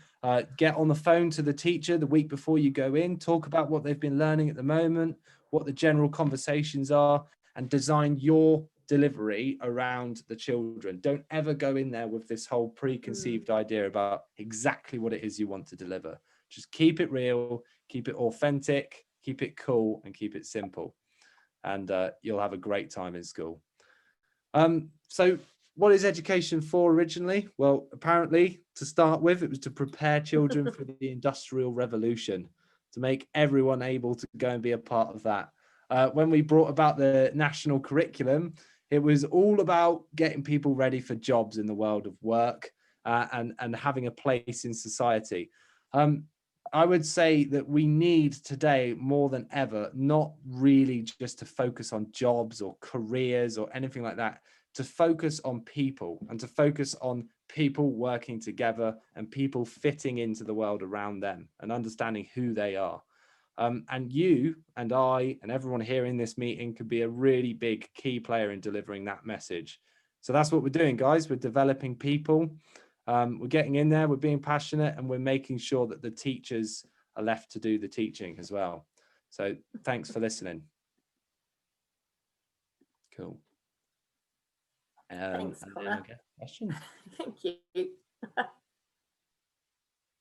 Get on the phone to the teacher the week before you go in, talk about what they've been learning at the moment, what the general conversations are, and design your delivery around the children. Don't ever go in there with this whole preconceived idea about exactly what it is you want to deliver. Just keep it real, keep it authentic, keep it cool, and keep it simple. And you'll have a great time in school. So what is education for originally? Well, apparently, to start with, it was to prepare children for the Industrial Revolution, to make everyone able to go and be a part of that. when we brought about the national curriculum, it was all about getting people ready for jobs in the world of work and having a place in society. I would say that we need today more than ever, not really just to focus on jobs or careers or anything like that, to focus on people and to focus on people working together and people fitting into the world around them and understanding who they are. And you and I and everyone here in this meeting could be a really big key player in delivering that message. So that's what we're doing, guys. We're developing people. We're getting in there, we're being passionate, and we're making sure that the teachers are left to do the teaching as well. So thanks for listening. Cool. Thanks, and Connor. okay, question. Thank you.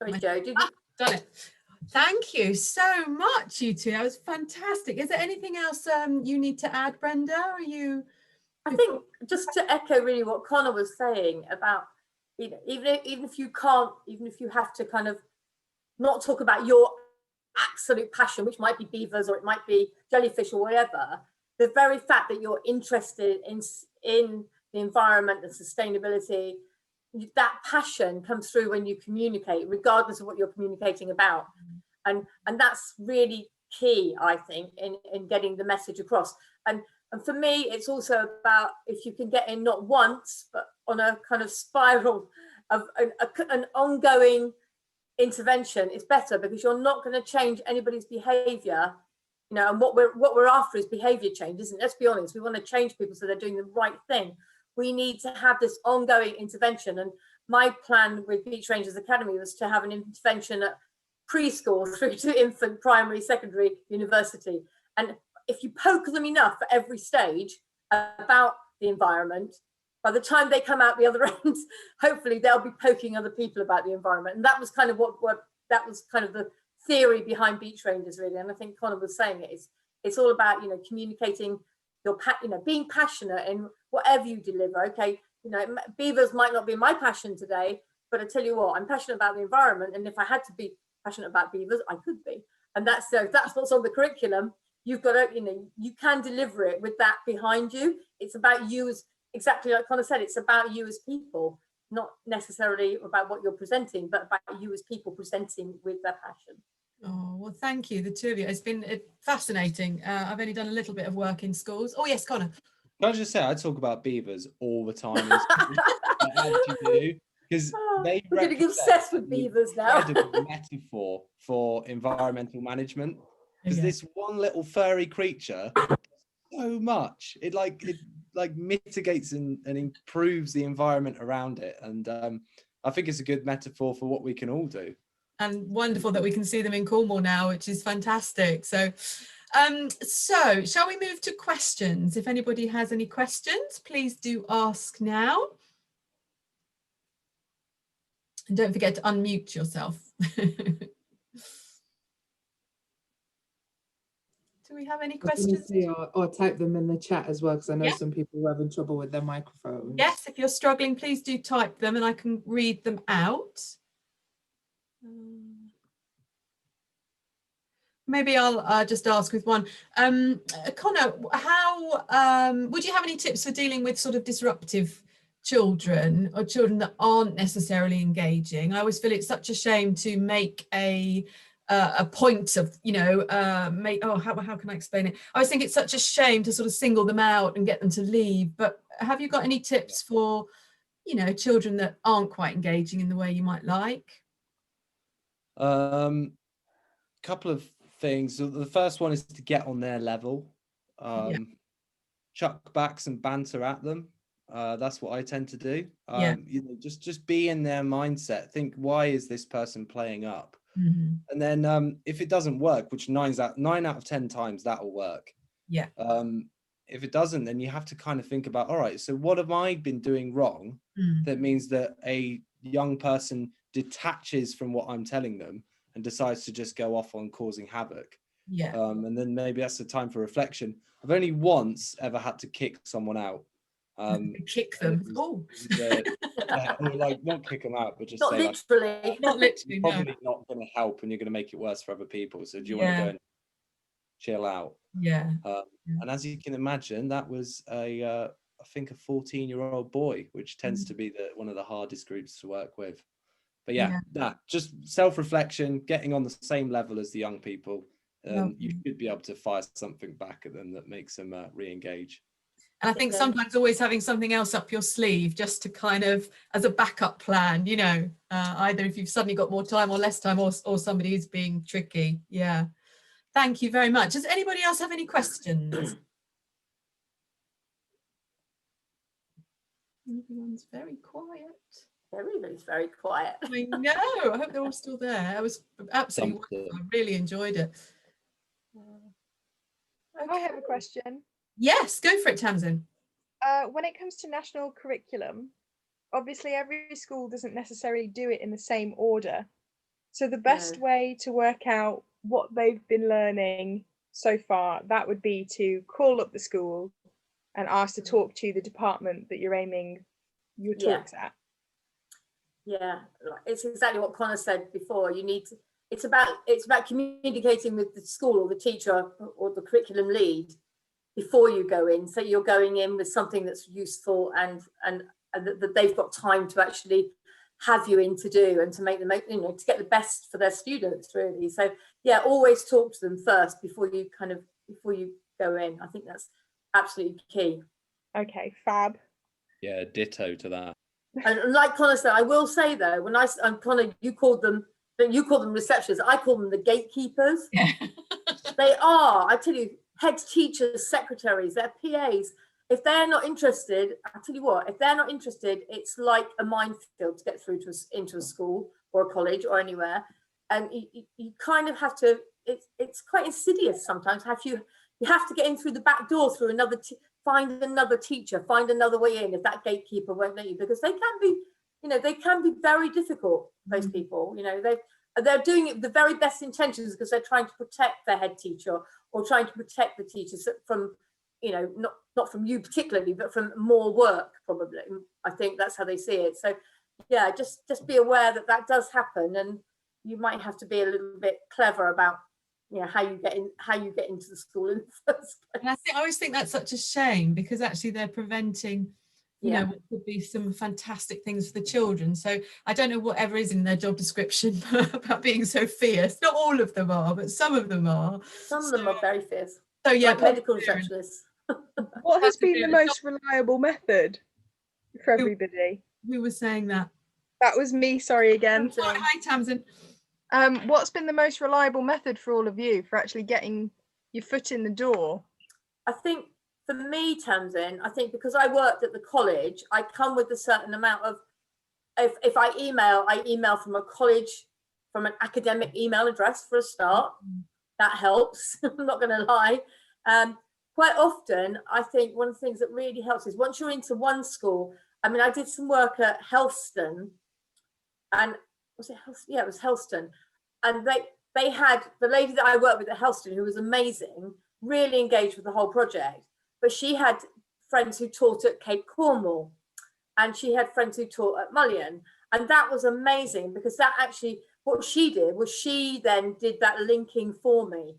Sorry, Joe, did you? Done it. Thank you so much, you two. That was fantastic. Is there anything else you need to add, Brenda? Are you? I think just to echo really what Connor was saying about, you know, even if you can't, even if you have to kind of not talk about your absolute passion, which might be beavers or it might be jellyfish or whatever, the very fact that you're interested in the environment and sustainability, that passion comes through when you communicate, regardless of what you're communicating about. And that's really key, I think, in getting the message across. And for me, it's also about if you can get in not once, but on a kind of spiral of an ongoing intervention, it's better, because you're not going to change anybody's behavior, you know. And what we're after is behavior change, isn't it? Let's be honest. We want to change people so they're doing the right thing. We need to have this ongoing intervention. And my plan with Beach Rangers Academy was to have an intervention at preschool through to infant, primary, secondary, university. And if you poke them enough at every stage about the environment, by the time they come out the other end, hopefully they'll be poking other people about the environment. And that was kind of what that was kind of the theory behind Beach Rangers, really. And I think Connor was saying it's all about, you know, communicating your, you know, being passionate in whatever you deliver. Okay, you know, beavers might not be my passion today, but I tell you what, I'm passionate about the environment. And if I had to be passionate about beavers, I could be. And that's what's on the curriculum. You've got to, you know, you can deliver it with that behind you. It's about you as, exactly like Connor said, it's about you as people, not necessarily about what you're presenting, but about you as people presenting with their passion. Oh, well, thank you, the two of you. It's been fascinating. I've only done a little bit of work in schools. Oh, yes, Connor. Can I just say, I talk about beavers all the time. I actually do, because they we're getting obsessed with beavers now. Metaphor for environmental management, because this one little furry creature, so much. It mitigates and improves the environment around it, and I think it's a good metaphor for what we can all do. And wonderful that we can see them in Cornwall now, which is fantastic. So shall we move to questions? If anybody has any questions, please do ask now. And don't forget to unmute yourself. Do we have any questions? Or type them in the chat as well, because I know some people are having trouble with their microphones. Yes, if you're struggling, please do type them and I can read them out. Maybe I'll just ask with one. Connor, how would you have any tips for dealing with sort of disruptive children or children that aren't necessarily engaging? I always feel it's such a shame to make a point of, you know, how can I explain it? I always think it's such a shame to sort of single them out and get them to leave. But have you got any tips for, you know, children that aren't quite engaging in the way you might like? Couple of things. So the first one is to get on their level. Chuck back some banter at them. That's what I tend to do. You know, just be in their mindset. Think, why is this person playing up? Mm-hmm. And then if it doesn't work, which 9 out of 10 times that will work. Yeah. If it doesn't, then you have to kind of think about, all right, so what have I been doing wrong? That means that a young person detaches from what I'm telling them and decides to just go off on causing havoc. Yeah. And then maybe that's the time for reflection. I've only once ever had to kick someone out. Kick them. Or like not kick them out, but just not say literally. Like, not literally. probably not going to help, and you're going to make it worse for other people. So do you want to go and chill out. Yeah. And as you can imagine, that was I think a 14-year-old boy, which tends to be one of the hardest groups to work with. But that just self-reflection, getting on the same level as the young people, you should be able to fire something back at them that makes them re-engage. And I think sometimes always having something else up your sleeve just to kind of as a backup plan, you know, either if you've suddenly got more time or less time, or somebody is being tricky. Yeah. Thank you very much. Does anybody else have any questions? Everyone's very quiet. Everybody's very quiet. I know. I hope they're all still there. It was absolutely wonderful. I really enjoyed it. I have a question. Yes, go for it, Tamsin. When it comes to national curriculum, obviously every school doesn't necessarily do it in the same order. So the best way to work out what they've been learning so far, that would be to call up the school and ask to talk to the department that you're aiming your talks at. Yeah, it's exactly what Connor said before. You need to, it's about communicating with the school or the teacher or the curriculum lead before you go in. So you're going in with something that's useful and that they've got time to actually have you in to do and to make them, you know, to get the best for their students really. So yeah, always talk to them first before you go in. I think that's absolutely key. Okay, fab. Yeah, ditto to that. And like Connor said, I will say though, when Connor, you called them receptionists, I call them the gatekeepers. They are, I tell you, head teachers, secretaries, their PAs. If they're not interested, I tell you what, if they're not interested, it's like a minefield to get through into a school or a college or anywhere. And you kind of have to, it's quite insidious sometimes. You have to get in through the back door through find another teacher, find another way in if that gatekeeper won't let you, because they can be very difficult, those people. You know, they're doing it with the very best intentions because they're trying to protect their head teacher or trying to protect the teachers from, you know, not from you particularly, but from more work probably. I think that's how they see it. So yeah, just be aware that does happen, and you might have to be a little bit clever about, you know, how you get into the school in the first place. And I always think that's such a shame, because actually they're preventing, you know, what could be some fantastic things for the children. So I don't know whatever is in their job description about being so fierce. Not all of them are, but some of them are. Some of them are very fierce. So yeah, like medical receptionists. What has been the most reliable method for everybody? Who was saying that? That was me, sorry again. Hi, Tamsin. What's been the most reliable method for all of you for actually getting your foot in the door? I think for me, Tamsin, I think because I worked at the college, I come with a certain amount of, if I email from a college, from an academic email address for a start. That helps. I'm not going to lie. Quite often, I think one of the things that really helps is once you're into one school. I mean, I did some work at Helston, and was it Helston? Yeah, it was Helston. And they had the lady that I worked with at Helston, who was amazing, really engaged with the whole project. But she had friends who taught at Cape Cornwall, and she had friends who taught at Mullion. And that was amazing, because that actually, what she did was she then did that linking for me,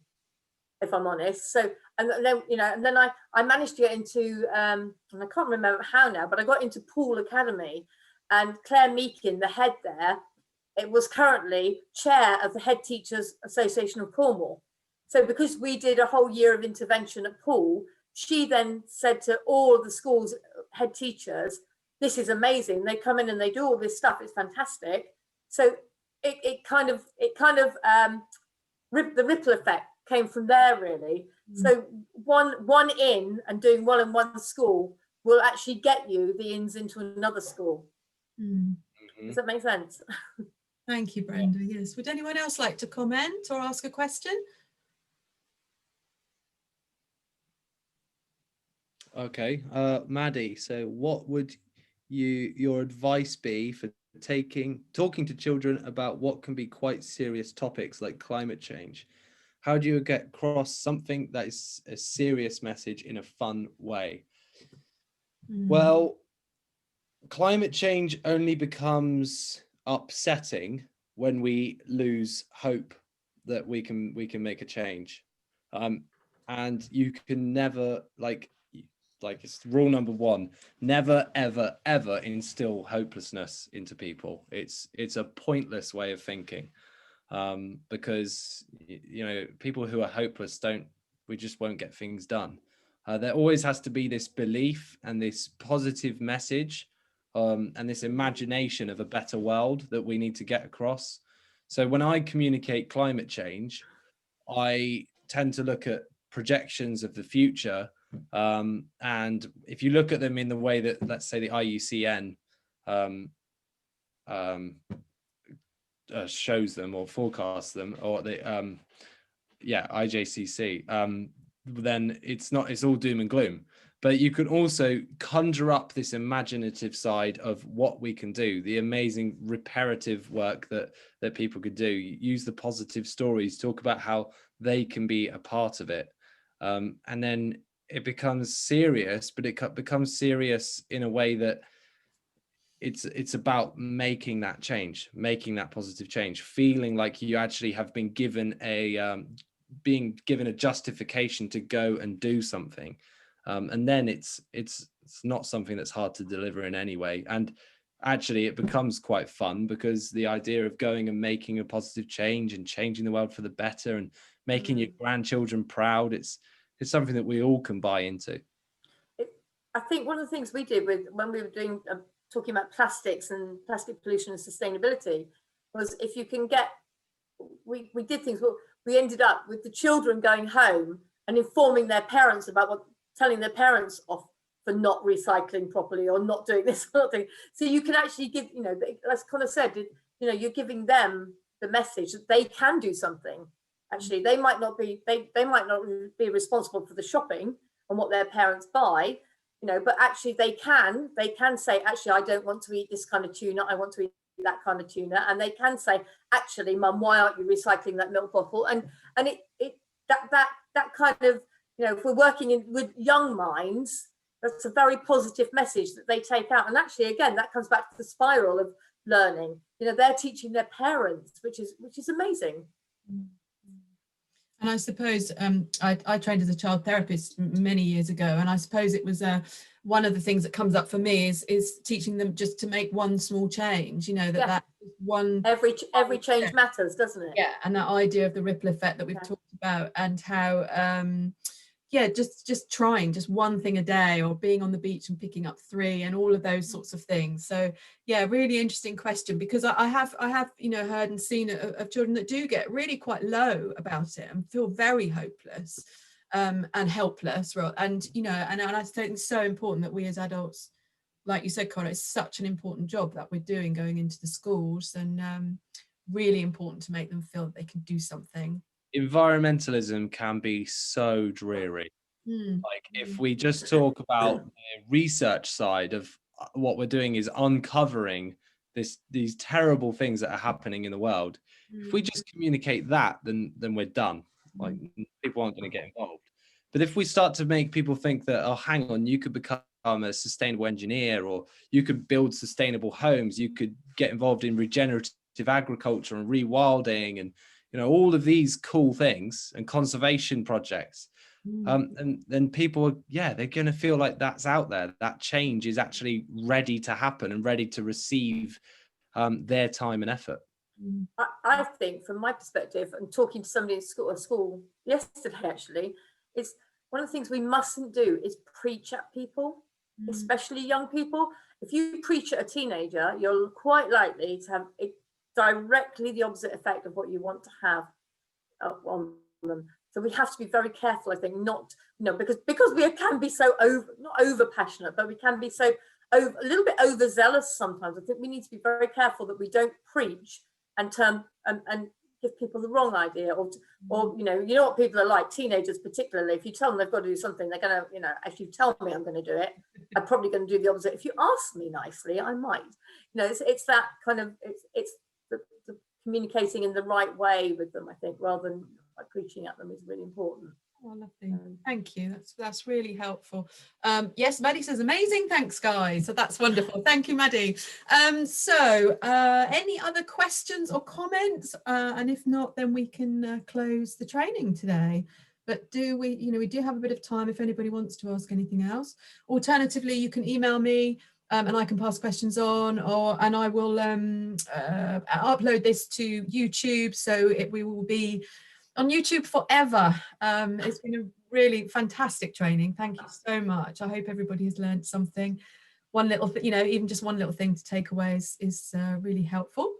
if I'm honest. So, and then, you know, and then I managed to get into, and I can't remember how now, but I got into Poole Academy, and Claire Meakin, the head there, it was currently chair of the Head Teachers Association of Cornwall. So because we did a whole year of intervention at Poole, she then said to all of the schools' head teachers, this is amazing. They come in and they do all this stuff. It's fantastic. So it kind of the ripple effect came from there, really. So one in and doing well in one school will actually get you the ins into another school. Does that make sense? Thank you, Brenda. Yes. Would anyone else like to comment or ask a question? Okay, Maddie, so what would your advice be for talking to children about what can be quite serious topics like climate change? How do you get across something that is a serious message in a fun way? Well, climate change only becomes upsetting when we lose hope that we can make a change. And you can never, like it's rule number one, never ever ever instill hopelessness into people. It's a pointless way of thinking, because people who are hopeless we just won't get things done. There always has to be this belief and this positive message, and this imagination of a better world that we need to get across. So when I communicate climate change, I tend to look at projections of the future, and if you look at them in the way that, let's say, the IUCN shows them or forecasts them, or the IJCC, then it's all doom and gloom. But you can also conjure up this imaginative side of what we can do, the amazing reparative work that people could do. Use the positive stories, talk about how they can be a part of it. And then it becomes serious, but it becomes serious in a way that it's about making that change, making that positive change, feeling like you actually have been given being given a justification to go and do something. And then it's not something that's hard to deliver in any way. And actually it becomes quite fun, because the idea of going and making a positive change and changing the world for the better and making your grandchildren proud, it's something that we all can buy into. I think one of the things we did when we were doing talking about plastics and plastic pollution and sustainability was, if you can get, we did things, well, we ended up with the children going home and informing their parents about telling their parents off for not recycling properly or not doing this sort of thing. So you can actually give, as Connor said, you're giving them the message that they can do something. Actually, they might not be responsible for the shopping and what their parents buy, but actually they can say, actually, I don't want to eat this kind of tuna, I want to eat that kind of tuna. And they can say, actually, Mum, why aren't you recycling that milk bottle? And that kind of, if we're working with young minds, that's a very positive message that they take out. And actually, again, that comes back to the spiral of learning. They're teaching their parents, which is amazing. And I suppose I trained as a child therapist many years ago, and I suppose it was one of the things that comes up for me is teaching them just to make one small change. That one every change matters, doesn't it? Yeah, and that idea of the ripple effect that we've talked about, and how just trying just one thing a day, or being on the beach and picking up 3, and all of those sorts of things. So yeah, really interesting question, because I have heard and seen of children that do get really quite low about it and feel very hopeless and helpless, and I think it's so important that we as adults, like you said, Connor, it's such an important job that we're doing going into the schools, and really important to make them feel that they can do something. Environmentalism can be so dreary. Like, if we just talk about the research side of what we're doing is uncovering these terrible things that are happening in the world. If we just communicate that, then we're done. Like, people aren't going to get involved. But if we start to make people think that, oh, hang on, you could become a sustainable engineer, or you could build sustainable homes, you could get involved in regenerative agriculture and rewilding, and all of these cool things and conservation projects, and then people, they're going to feel like that's out there, that change is actually ready to happen and ready to receive their time and effort. I think, from my perspective, and talking to somebody in school yesterday, actually, it's one of the things we mustn't do is preach at people, especially young people. If you preach at a teenager, you're quite likely to have directly the opposite effect of what you want to have on them. So we have to be very careful, I think, not, because we can be so not over passionate, but we can be so a little bit overzealous sometimes. I think we need to be very careful that we don't preach and and give people the wrong idea, or what people are like, teenagers particularly. If you tell them they've got to do something, they're gonna, if you tell me I'm going to do it, I'm probably going to do the opposite. If you ask me nicely, I might. It's that kind of it's the communicating in the right way with them, I think, rather than preaching at them, is really important. Oh, lovely. Thank you. That's really helpful. Yes, Maddie says amazing. Thanks, guys. So that's wonderful. Thank you, Maddie. So any other questions or comments? And if not, then we can close the training today. but we do have a bit of time if anybody wants to ask anything else. Alternatively, you can email me and I can pass questions on, and I will upload this to YouTube, so we will be on YouTube forever. It's been a really fantastic training. Thank you so much. I hope everybody has learned something. One little, even just one little thing to take away is really helpful.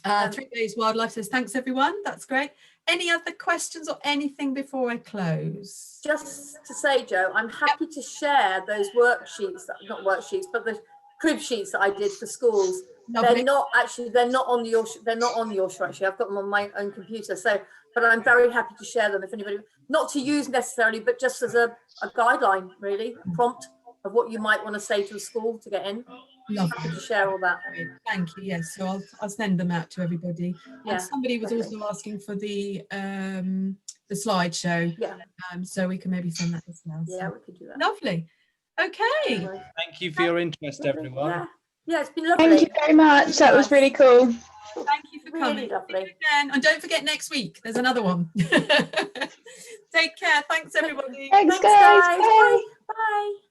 3 Days Wildlife says, thanks everyone. That's great. Any other questions or anything before I close? Just to say, Joe, I'm happy to share those worksheets, not worksheets, but the crib sheets that I did for schools. Lovely. They're not on your actually. I've got them on my own computer. So, but I'm very happy to share them if anybody, not to use necessarily, but just as a guideline, really, a prompt of what you might want to say to a school to get in. Lovely. Happy to share all that. Thank you. Yes, so I'll send them out to everybody. Yeah, and somebody was also asking for the slideshow. Yeah. So we can maybe send that as well. Yeah, we could do that. Lovely. Okay. Thank you for your interest, everyone. Yeah, it's been lovely. Thank you very much. That was really cool. Thank you for coming. Really lovely. Again. And don't forget next week, there's another one. Take care. Thanks, everybody. Thanks guys. Bye. Bye.